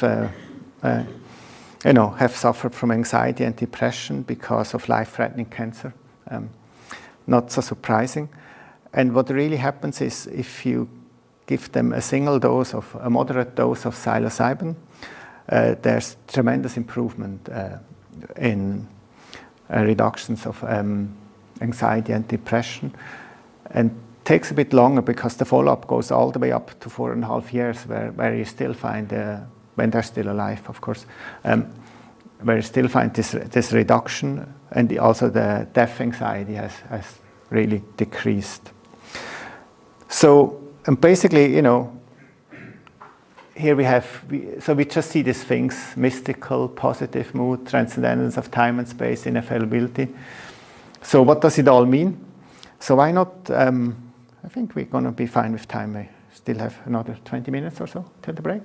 S2: suffered from anxiety and depression because of life-threatening cancer. Not so surprising. And what really happens is if you give them a moderate dose of psilocybin, there's tremendous improvement in reductions of anxiety and depression, and takes a bit longer because the follow-up goes all the way up to 4.5 years, where you still find, when they're still alive, of course, where you still find this reduction, and also the death anxiety has really decreased. So, and basically, here we just see these things: mystical, positive mood, transcendence of time and space, ineffability. So what does it all mean? So why not, I think we're going to be fine with time. I still have another 20 minutes or so till the break.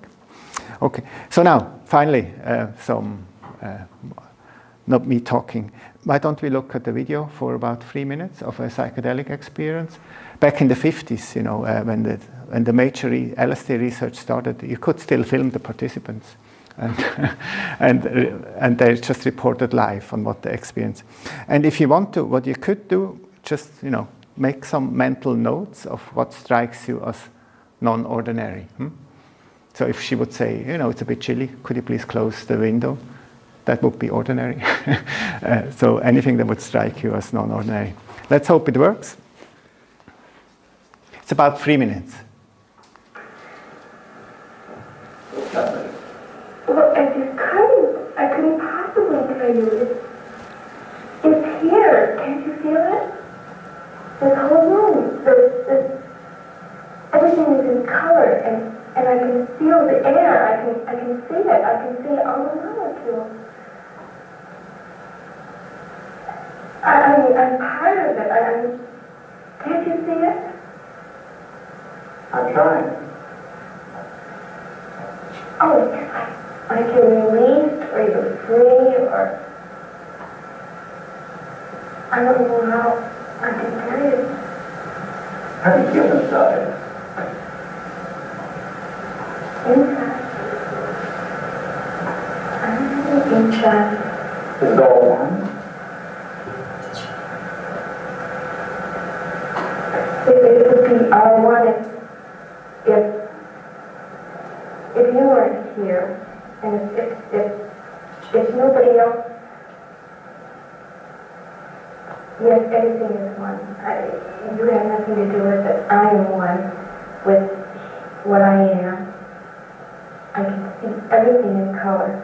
S2: Okay, so now, finally, not me talking. Why don't we look at the video for about 3 minutes of a psychedelic experience? Back in the 50s, when the major LSD research started, you could still film the participants. and they just reported live on what they experienced. And if you want to, what you could do, just make some mental notes of what strikes you as non-ordinary. So if she would say, it's a bit chilly, could you please close the window? That would be ordinary. So anything that would strike you as non-ordinary. Let's hope it works. It's about 3 minutes.
S3: Well, I couldn't possibly tell you. It's here. Can't you feel it? This whole room, everything is in color, and I can feel the air. I can see it. I can see all the molecules. I'm part of it. Can't you see it?
S4: I'm trying.
S3: Oh, it's like you're released, or you're free, or I don't know how I can tell you.
S4: How do you feel inside?
S3: Inside. I don't know inside.
S4: Is it all one?
S3: It would be all one if you weren't here, and if nobody else. Yes, everything is one. You have nothing to do with it. I am one with what I am. I can see everything in color.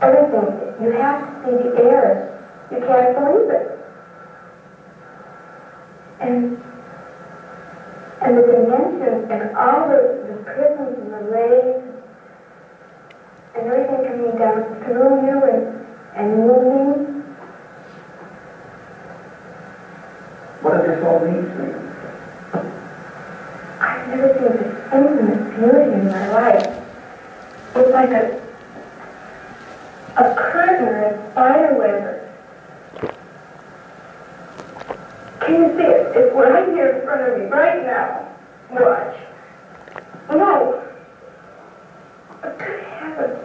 S3: Everything. You have to see the air. You can't believe it. And the dimensions and all the prisms and the rays and everything coming down through you and moving.
S4: What does this all mean to you?
S3: I've never seen this infinite beauty in my life. It's like a curtain or a spider web. Can you see it? It's right here in front of me, right now. Watch. No. Good heavens.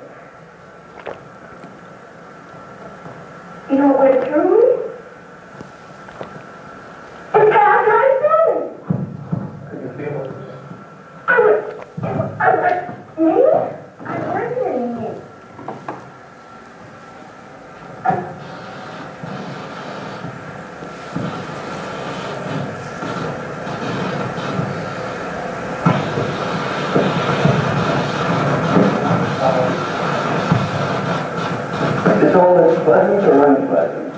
S3: You know what went through me? It passed right through.
S4: Could you feel it?
S3: I was, me? I wasn't in me.
S4: Is all this pleasant or unpleasant?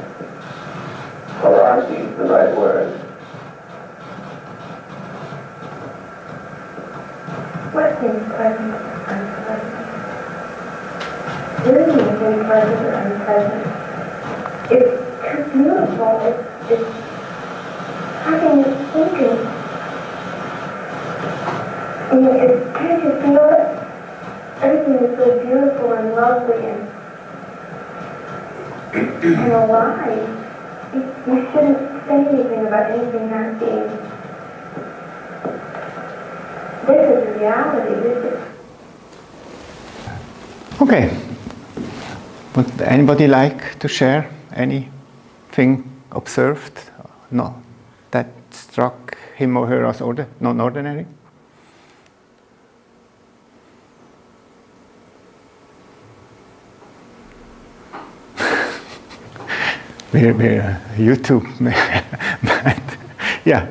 S4: Or aren't these the right words?
S3: What seems pleasant or unpleasant? Living is pleasant or unpleasant. It's too beautiful. It's having you thinking. Can't you feel it? Everything is so beautiful and lovely and alive. You shouldn't say anything about anything not being. This is reality. This is.
S2: Okay. Would anybody like to share anything observed? No, that struck him or her as non-ordinary? We're YouTube, yeah.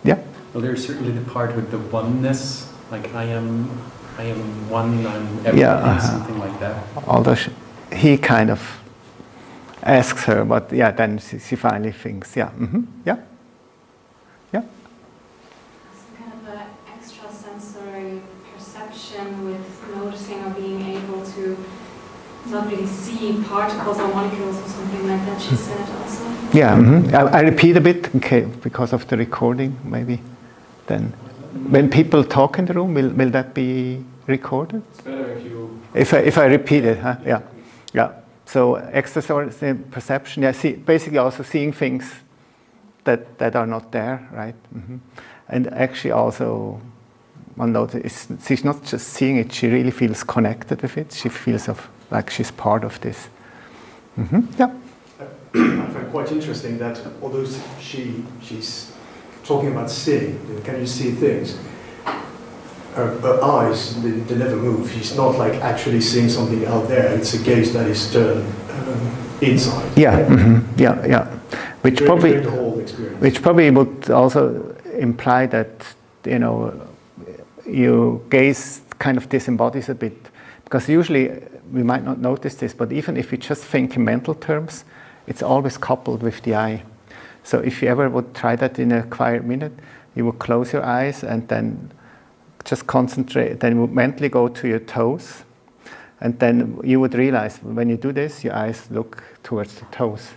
S2: Yeah.
S5: Well, there's certainly the part with the oneness, like I am one, I'm everything, something like that.
S2: Although he kind of asks her, but then she finally thinks, yeah. Some
S6: kind of an extrasensory perception with noticing or being able to not really see particles or molecules or something like that, she said also.
S2: Yeah, I repeat a bit because of the recording, maybe. Then, when people talk in the room, will that be recorded?
S5: It's better if you...
S2: If I repeat it, huh? Yeah. So extrasensory perception, basically also seeing things that are not there, right? And actually also one notice, she's not just seeing it, she really feels connected with it. She feels like she's part of this. Yeah.
S7: I find quite interesting that although she's talking about seeing, can you see things? Her eyes, they never move. She's not like actually seeing something out there. It's a gaze that is turned inside.
S2: Yeah, yeah. Which
S7: during the whole experience.
S2: Which probably would also imply that, you know, your gaze kind of disembodies a bit. Because usually we might not notice this, but even if you just think in mental terms, it's always coupled with the eye. So if you ever would try that in a quiet minute, you would close your eyes and then just concentrate, then you would mentally go to your toes, and then you would realize when you do this, your eyes look towards the toes.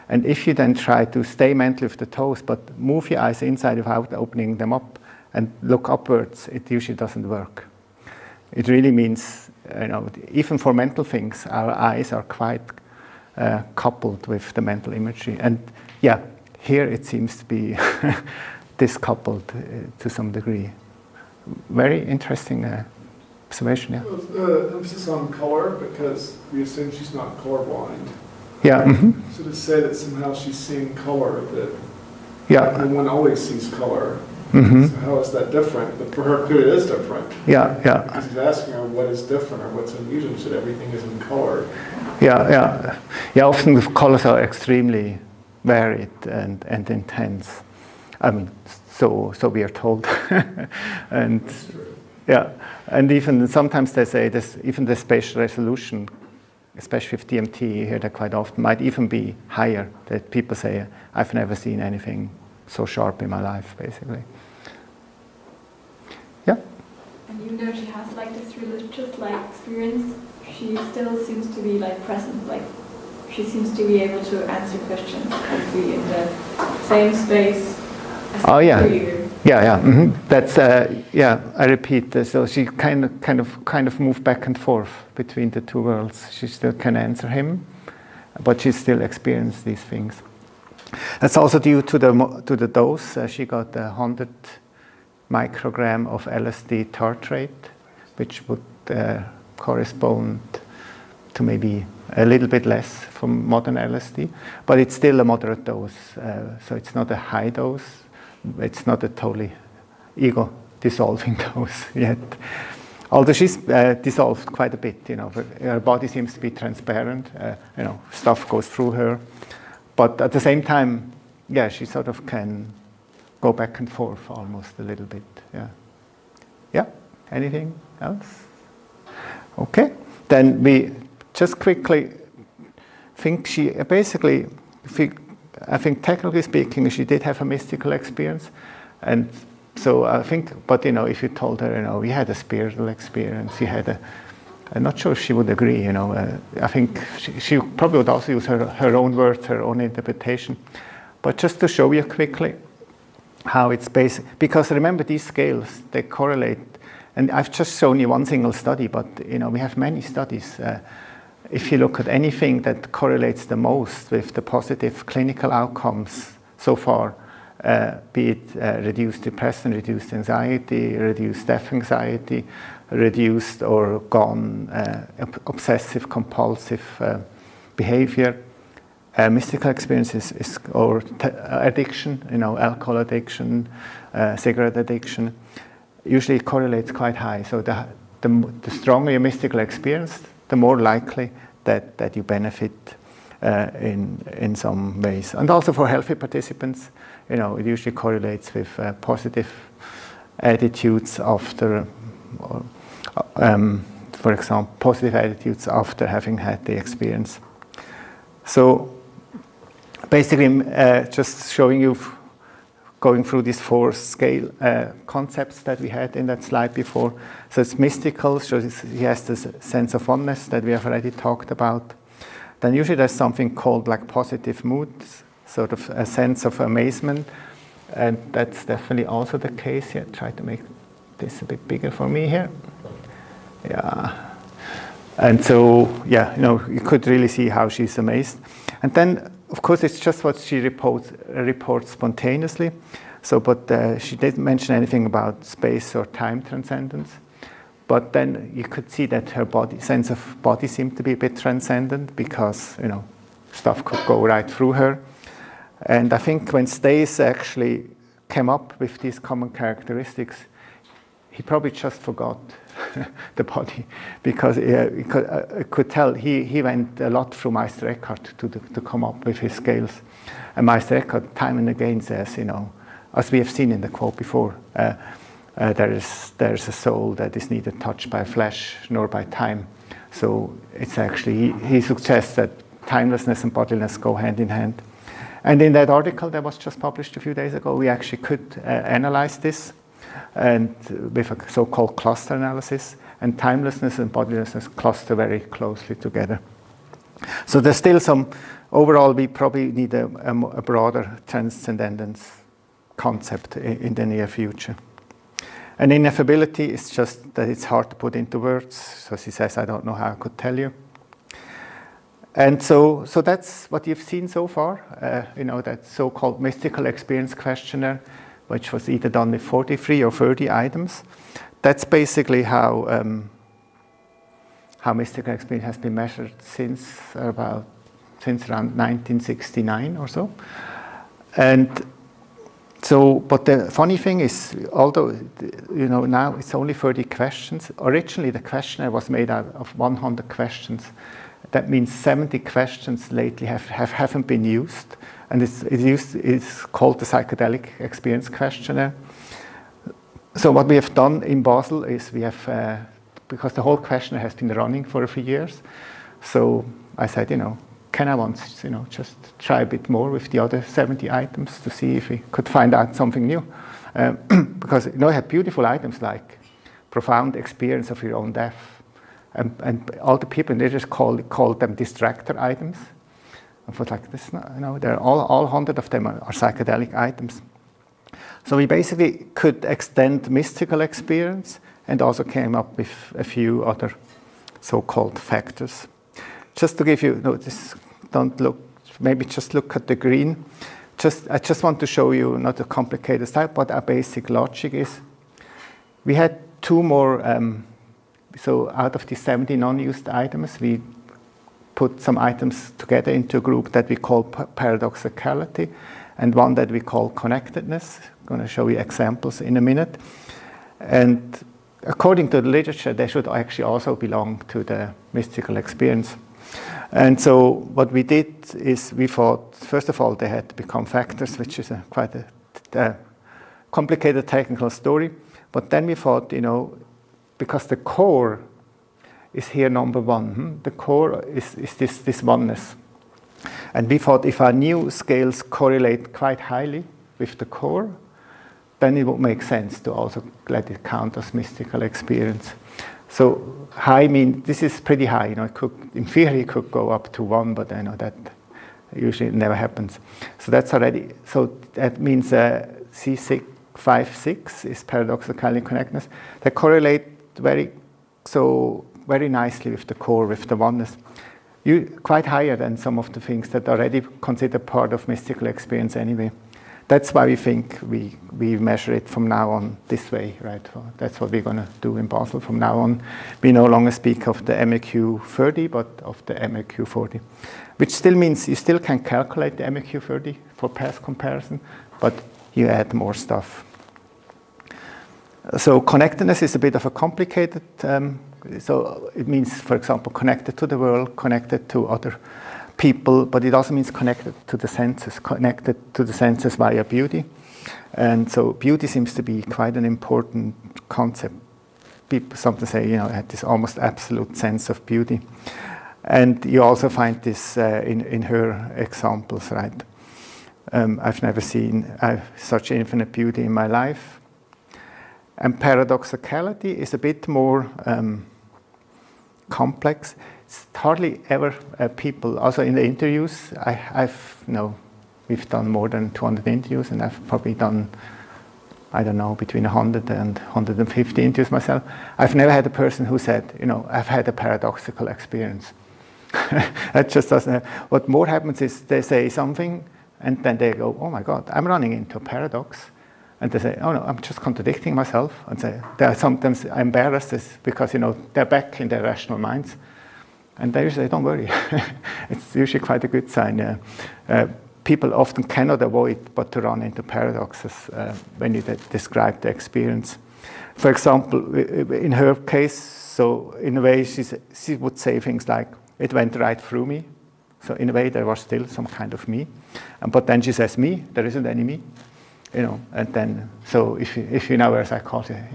S2: And if you then try to stay mentally with the toes, but move your eyes inside without opening them up and look upwards, it usually doesn't work. It really means, you know, even for mental things, our eyes are quite coupled with the mental imagery. And yeah, here it seems to be discoupled to some degree. Very interesting observation, yeah.
S8: Well, emphasis on color, because we assume she's not colorblind.
S2: Yeah.
S8: So to say that somehow she's seeing color, that
S2: yeah.
S8: one always sees color. So how is that different? But for her, clearly it is different.
S2: Yeah.
S8: Because he's asking her what is different or what's unusual. She said everything is in color.
S2: Yeah. Often the colors are extremely varied and intense. I mean, so we are told. And yeah, and even sometimes they say this, even the spatial resolution, especially with DMT, you hear that quite often, might even be higher. That people say, I've never seen anything so sharp in my life, basically. Yeah.
S9: And even though she has like this religious-like experience, she still seems to be like present. Like she seems to be able to answer questions and be in the same space.
S2: Oh yeah, yeah. That's I repeat. So she kind of moved back and forth between the two worlds. She still can answer him, but she still experiences these things. That's also due to the dose. She got 100 microgram of LSD tartrate, which would correspond to maybe a little bit less from modern LSD, but it's still a moderate dose. So it's not a high dose. It's not a totally ego-dissolving dose yet. Although she's dissolved quite a bit, you know, her body seems to be transparent, you know, stuff goes through her. But at the same time, yeah, she sort of can go back and forth almost a little bit, yeah. Yeah, anything else? Okay, then we just quickly think she basically, I think technically speaking, she did have a mystical experience. And so I think, but you know, if you told her, you know, we had a spiritual experience, I'm not sure if she would agree, you know. I think she probably would also use her own words, her own interpretation. But just to show you quickly how it's based, because remember these scales, they correlate. And I've just shown you one single study, but you know, we have many studies. If you look at anything that correlates the most with the positive clinical outcomes so far, be it reduced depression, reduced anxiety, reduced death anxiety, reduced or gone obsessive compulsive behavior, mystical experiences or addiction, you know, alcohol addiction, cigarette addiction, usually correlates quite high. So the stronger your mystical experience, the more likely that you benefit in some ways. And also for healthy participants, you know, it usually correlates with positive attitudes after, for example, positive attitudes after having had the experience. So basically, just showing you, going through these 4 scale concepts that we had in that slide before. So it's mystical, so he has this sense of oneness that we have already talked about. Then usually there's something called like positive moods, sort of a sense of amazement, and that's definitely also the case here. Try to make this a bit bigger for me here. Yeah. And so, yeah, you know, you could really see how she's amazed. And then, of course, it's just what she reports spontaneously. So, but she didn't mention anything about space or time transcendence. But then you could see that her sense of body seemed to be a bit transcendent because, you know, stuff could go right through her. And I think when Stace actually came up with these common characteristics, he probably just forgot the body, because I could tell he went a lot through Meister Eckhart to come up with his scales. And Meister Eckhart time and again says, you know, as we have seen in the quote before, there is a soul that is neither touched by flesh nor by time. So it's actually, he suggests that timelessness and bodilessness go hand in hand. And in that article that was just published a few days ago, we actually could analyze this, and with a so-called cluster analysis, and timelessness and bodilessness cluster very closely together. So there's still some, overall we probably need a broader transcendence concept in the near future. And ineffability is just that it's hard to put into words. So she says, I don't know how I could tell you. And so that's what you've seen so far, you know, that so-called mystical experience questionnaire, which was either done with 43 or 30 items. That's basically how mystical experience has been measured since around 1969 or so. And so, but the funny thing is, although, you know, now it's only 30 questions, originally the questionnaire was made out of 100 questions. That means 70 questions lately haven't been used, and it's called the Psychedelic Experience Questionnaire. So what we have done in Basel is we have, because the whole questionnaire has been running for a few years, so I said, you know, can I once, you know, just try a bit more with the other 70 items to see if we could find out something new. Because, you know, I had beautiful items like profound experience of your own death. And all the people, they just called them distractor items. I thought, like, this, you know, they're all 100 of them are psychedelic items. So we basically could extend mystical experience and also came up with a few other so-called factors. Just to give you, no, this, don't look, maybe just look at the green. I just want to show you not a complicated style, but our basic logic is. We had two more, so out of the 70 non-used items, we put some items together into a group that we call paradoxicality, and one that we call connectedness. I'm going to show you examples in a minute. And according to the literature, they should actually also belong to the mystical experience. And so what we did is we thought, first of all, they had to become factors, which is quite a complicated technical story. But then we thought, you know, because the core is here number one. The core is this oneness. And we thought if our new scales correlate quite highly with the core, then it would make sense to also let it count as mystical experience. So high means, this is pretty high, you know, it could, in theory it could go up to 1, but I know that usually never happens. So that's already, so that means C6, 5, 6 is paradoxically connectedness. They correlate very nicely with the core, with the oneness. Quite higher than some of the things that are already considered part of mystical experience anyway. That's why we think we measure it from now on this way, right? That's what we're going to do in Basel from now on. We no longer speak of the MEQ 30, but of the MEQ 40, which still means you still can calculate the MEQ 30 for past comparison, but you add more stuff. So connectedness is a bit of a complicated, so it means, for example, connected to the world, connected to other people, but it also means connected to the senses via beauty. And so beauty seems to be quite an important concept. People sometimes say, you know, had this almost absolute sense of beauty. And you also find this in her examples, right? I've never seen such infinite beauty in my life. And paradoxicality is a bit more complex. It's hardly ever people, also in the interviews, we've done more than 200 interviews, and I've probably done, I don't know, between 100 and 150 interviews myself. I've never had a person who said, you know, I've had a paradoxical experience. That just doesn't happen. What more happens is they say something, and then they go, oh my God, I'm running into a paradox. And they say, oh no, I'm just contradicting myself. And they are sometimes embarrassed because, they're back in their rational minds. And they usually say, don't worry. It's usually quite a good sign. People often cannot avoid but to run into paradoxes when you describe the experience. For example, in her case, so in a way she would say things like, it went right through me. So in a way there was still some kind of me. But then she says, me, there isn't any me. And then, so if you now are a psychologist,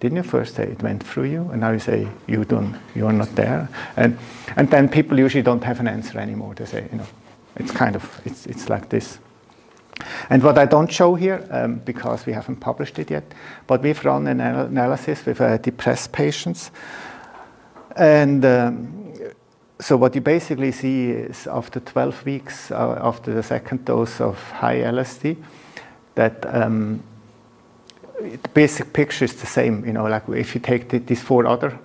S2: didn't you first say it went through you? And now you say you're not there. And then people usually don't have an answer anymore. They say, it's like this. And what I don't show here, because we haven't published it yet, but we've run an analysis with depressed patients. And so what you basically see is after 12 weeks, after the second dose of high LSD, that the basic picture is the same. Like if you take these 4 other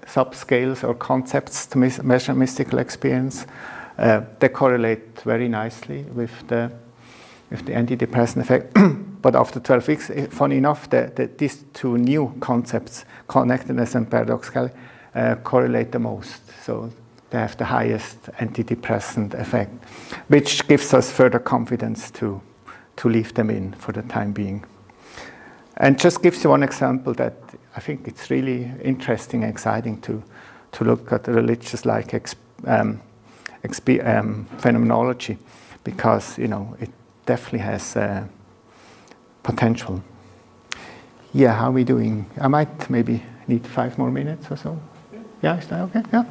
S2: subscales or concepts to measure mystical experience, they correlate very nicely with the antidepressant effect. But after 12 weeks, funny enough, these 2 new concepts, connectedness and paradoxically, correlate the most. So they have the highest antidepressant effect, which gives us further confidence to leave them in for the time being. And just gives you one example that I think it's really interesting and exciting to look at the religious-like phenomenology, because it definitely has potential. Yeah, how are we doing? I might maybe need 5 more minutes or so. Yeah, is that okay? Yeah.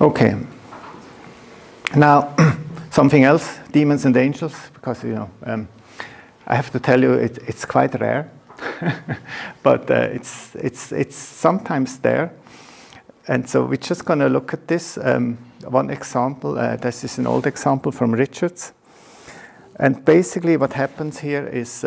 S2: Okay. Now, something else, demons and angels, because I have to tell you it's quite rare, but it's sometimes there. And so we're just going to look at this. One example, this is an old example from Richards. And basically what happens here is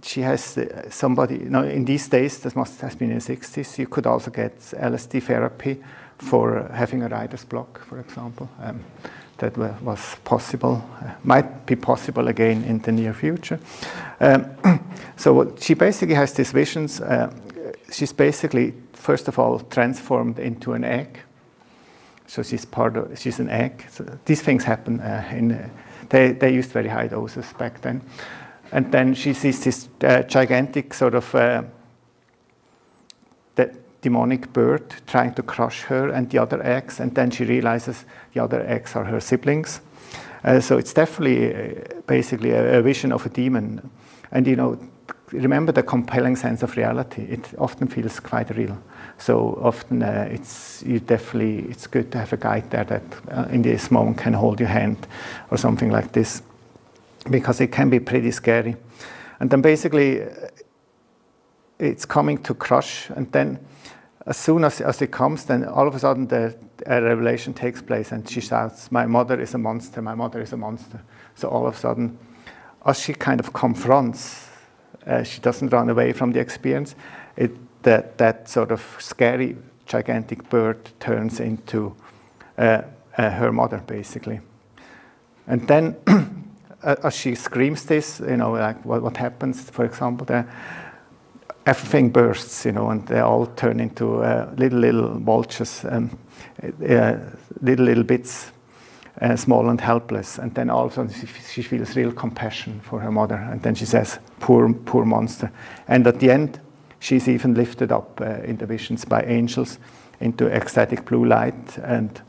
S2: she has somebody, in these days, this must have been in the 60s, you could also get LSD therapy for having a writer's block, for example. That was possible, might be possible again in the near future. So she basically has these visions. She's basically, first of all, transformed into an egg. So she's an egg. So these things happen they used very high doses back then. And then she sees this gigantic sort of demonic bird trying to crush her and the other eggs, and then she realizes the other eggs are her siblings. So it's definitely basically a vision of a demon. And remember the compelling sense of reality. It often feels quite real. So often it's good to have a guide there that in this moment can hold your hand or something like this, because it can be pretty scary. And then basically it's coming to crush, and then as soon as it comes, then all of a sudden a revelation takes place, and she shouts, "My mother is a monster, my mother is a monster." So all of a sudden, as she kind of confronts, she doesn't run away from the experience, that sort of scary, gigantic bird turns into her mother, basically. And then, as she screams this, like what happens, for example, everything bursts, and they all turn into little vultures, little bits, small and helpless. And then all of a sudden she feels real compassion for her mother. And then she says, poor monster. And at the end, she's even lifted up in the visions by angels into ecstatic blue light, and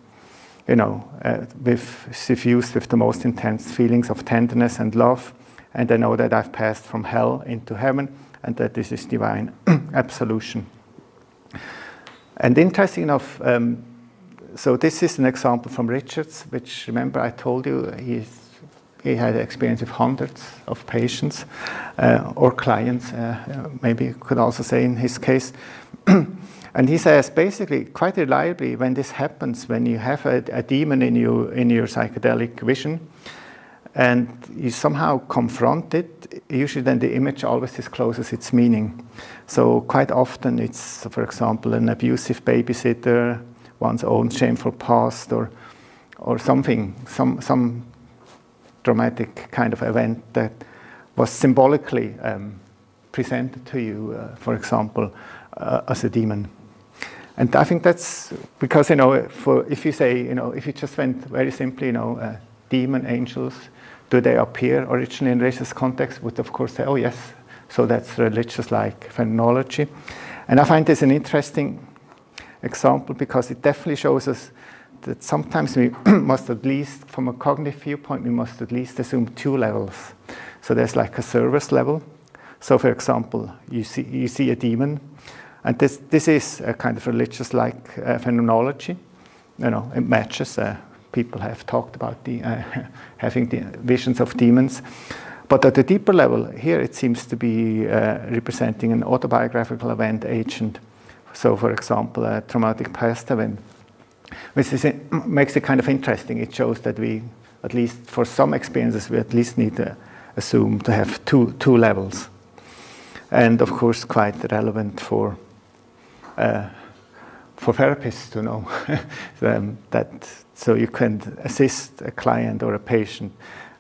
S2: suffused with the most intense feelings of tenderness and love. And I know that I've passed from hell into heaven, and that this is divine absolution. And interesting enough, so this is an example from Richards, which, remember, I told you he had experience with hundreds of patients or clients, maybe you could also say in his case. And he says basically quite reliably, when this happens, when you have a demon in your psychedelic vision, and you somehow confront it, usually then the image always discloses its meaning. So quite often it's, for example, an abusive babysitter, one's own shameful past, or something, some dramatic kind of event that was symbolically presented to you, for example, as a demon. And I think that's because, if you say, if you just went very simply, demon, angels, do they appear originally in religious context? Would of course say, oh yes, so that's religious like phenomenology. And I find this an interesting example because it definitely shows us that sometimes we must at least, from a cognitive viewpoint, we must at least assume two levels. So there's like a service level. So for example, you see a demon, and this is a kind of religious like phenomenology. It matches. People have talked about having the visions of demons. But at a deeper level, here it seems to be representing an autobiographical event agent. So, for example, a traumatic past event, which makes it kind of interesting. It shows that we, at least for some experiences, we at least need to assume to have two levels. And of course, quite relevant for therapists to know that, so you can assist a client or a patient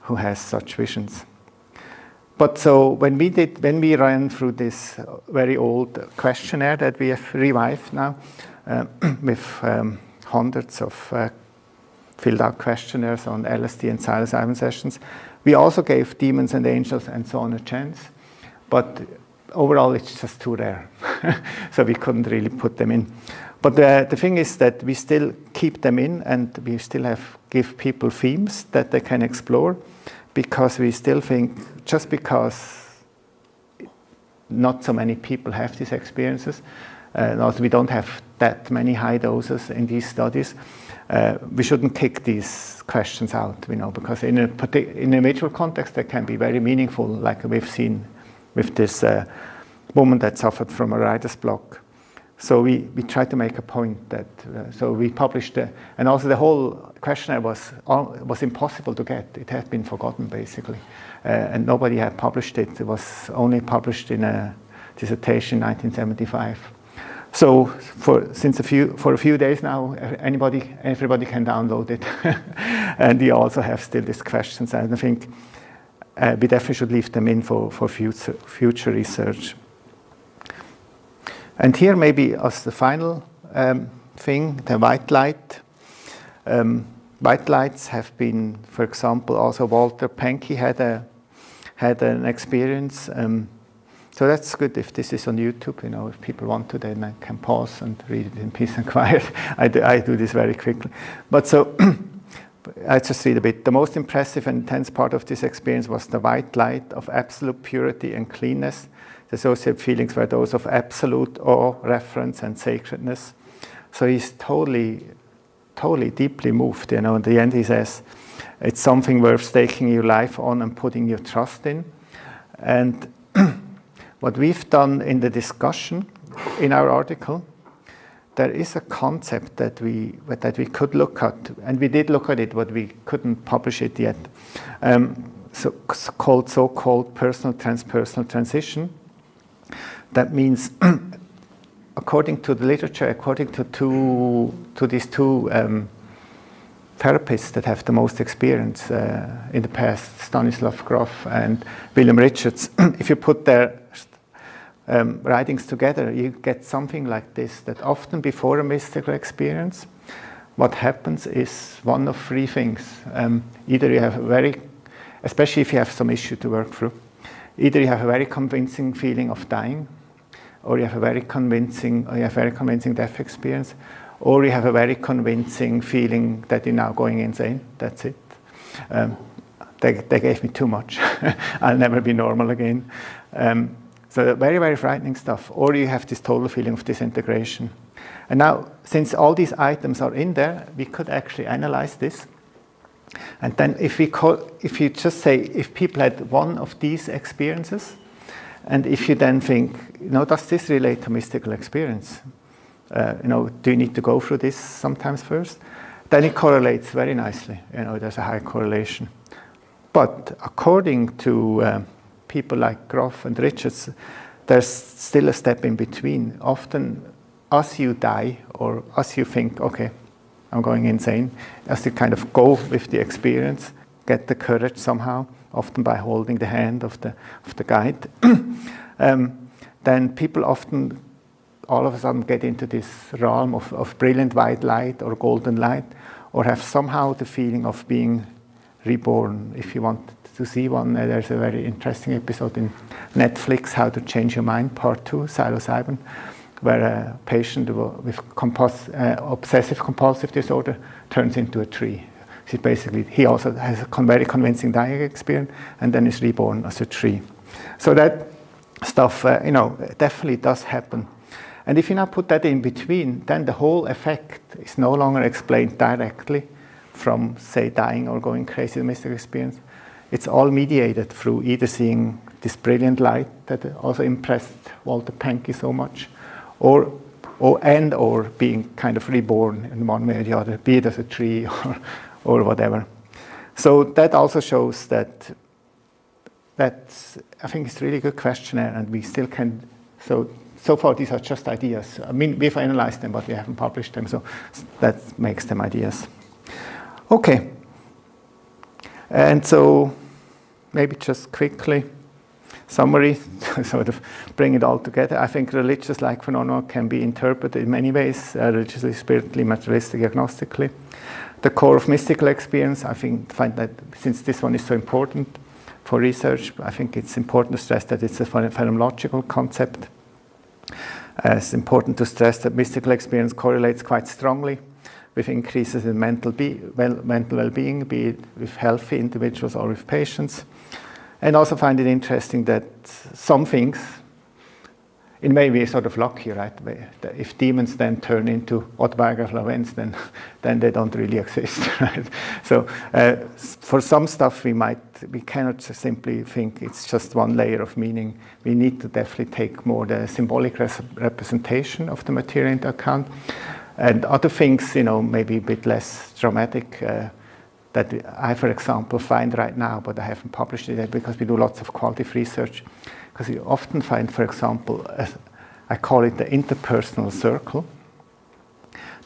S2: who has such visions. But so when we ran through this very old questionnaire that we have revived now, with hundreds of filled out questionnaires on LSD and psilocybin sessions, we also gave demons and angels and so on a chance. But overall, it's just too rare, so we couldn't really put them in. But the thing is that we still keep them in, and we still give people themes that they can explore, because we still think just because not so many people have these experiences, and also we don't have that many high doses in these studies, we shouldn't kick these questions out, because in an individual context they can be very meaningful, like we've seen with this woman that suffered from a writer's block. So we tried to make a point that, so we published, and also the whole questionnaire was impossible to get. It had been forgotten, basically. And nobody had published it. It was only published in a dissertation in 1975. So for a few days now, everybody can download it. And we also have still these questions, and I think we definitely should leave them in for future research. And here maybe as the final thing, the white light. White lights have been, for example, also Walther Pahnke had an experience. So that's good if this is on YouTube, if people want to, then I can pause and read it in peace and quiet. I do this very quickly. But so, I just read a bit. The most impressive and intense part of this experience was the white light of absolute purity and cleanness. The associated feelings were those of absolute awe, reverence, and sacredness. So he's totally deeply moved. In the end, he says, it's something worth staking your life on and putting your trust in. And what we've done in the discussion in our article, there is a concept that we could look at, and we did look at it, but we couldn't publish it yet. So-called personal transpersonal transition. That means, according to the literature, according to these two therapists that have the most experience in the past, Stanislav Grof and William Richards, if you put their writings together, you get something like this, that often before a mystical experience, what happens is one of three things. Either you have especially if you have some issue to work through, either you have a very convincing feeling of dying, or you have a very convincing death experience, or you have a very convincing feeling that you're now going insane. That's it. They gave me too much. I'll never be normal again. So very, very frightening stuff. Or you have this total feeling of disintegration. And now, since all these items are in there, we could actually analyze this. And then if you just say, if people had one of these experiences, and if you then think, does this relate to mystical experience? Do you need to go through this sometimes first? Then it correlates very nicely. There's a high correlation. But according to people like Grof and Richards, there's still a step in between. Often, as you die, or as you think, okay, I'm going insane, as you kind of go with the experience, get the courage somehow, often by holding the hand of the guide, then people often all of a sudden get into this realm of brilliant white light or golden light, or have somehow the feeling of being reborn. If you want to see one, there's a very interesting episode in Netflix, How to Change Your Mind, Part 2, psilocybin, where a patient with obsessive-compulsive disorder turns into a tree. He also has a very convincing dying experience, and then is reborn as a tree. So that stuff, definitely does happen. And if you now put that in between, then the whole effect is no longer explained directly from, say, dying or going crazy, the mystical experience. It's all mediated through either seeing this brilliant light that also impressed Walther Pahnke so much, or being kind of reborn in one way or the other, be it as a tree or whatever. So that also shows that I think it's a really good questionnaire, and we still can. So far, these are just ideas. I mean, we've analyzed them, but we haven't published them, so that makes them ideas. Okay. And so maybe just quickly, summary, to sort of bring it all together. I think religious-like phenomena can be interpreted in many ways, religiously, spiritually, materialistically, agnostically. The core of mystical experience, I find that since this one is so important for research, I think it's important to stress that it's a phenomenological concept. It's important to stress that mystical experience correlates quite strongly with increases in mental well-being, be it with healthy individuals or with patients. And also find it interesting that some things, in a way we're sort of lucky, right? If demons then turn into autobiographical events, then they don't really exist, right? So for some stuff we cannot simply think it's just one layer of meaning. We need to definitely take more the symbolic representation of the material into account. And other things, maybe a bit less dramatic, that I, for example, find right now, but I haven't published it yet because we do lots of qualitative research. Because you often find, for example, I call it the interpersonal circle.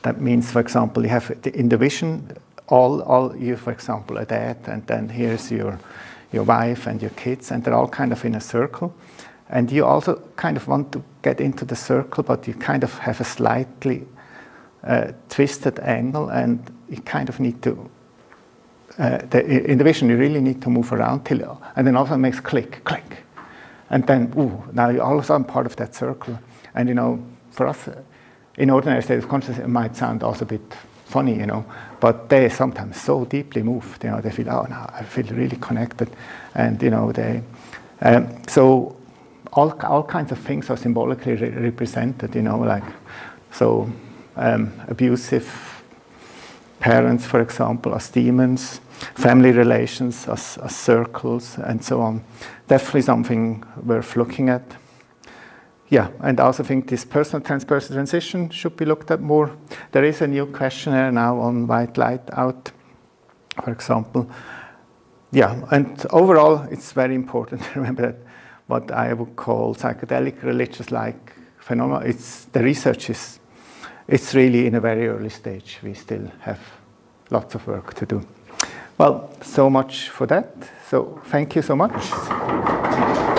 S2: That means, for example, you have in the vision, all you, for example, a dad, and then here's your wife and your kids, and they're all kind of in a circle. And you also kind of want to get into the circle, but you kind of have a slightly twisted angle, and you kind of need to, in the vision, you really need to move around and then also it makes click, click. And then, now you're all of a sudden part of that circle. And, for us, in ordinary state of consciousness, it might sound also a bit funny, but they sometimes so deeply moved, they feel, now I feel really connected. And, so all kinds of things are symbolically represented, abusive parents, for example, as demons, family relations as circles, and so on. Definitely something worth looking at. Yeah, and I also think this personal transpersonal transition should be looked at more. There is a new questionnaire now on white light out, for example. Yeah, and overall, it's very important to remember that what I would call psychedelic religious-like phenomena, the research it's really in a very early stage. We still have lots of work to do. Well, so much for that. So thank you so much.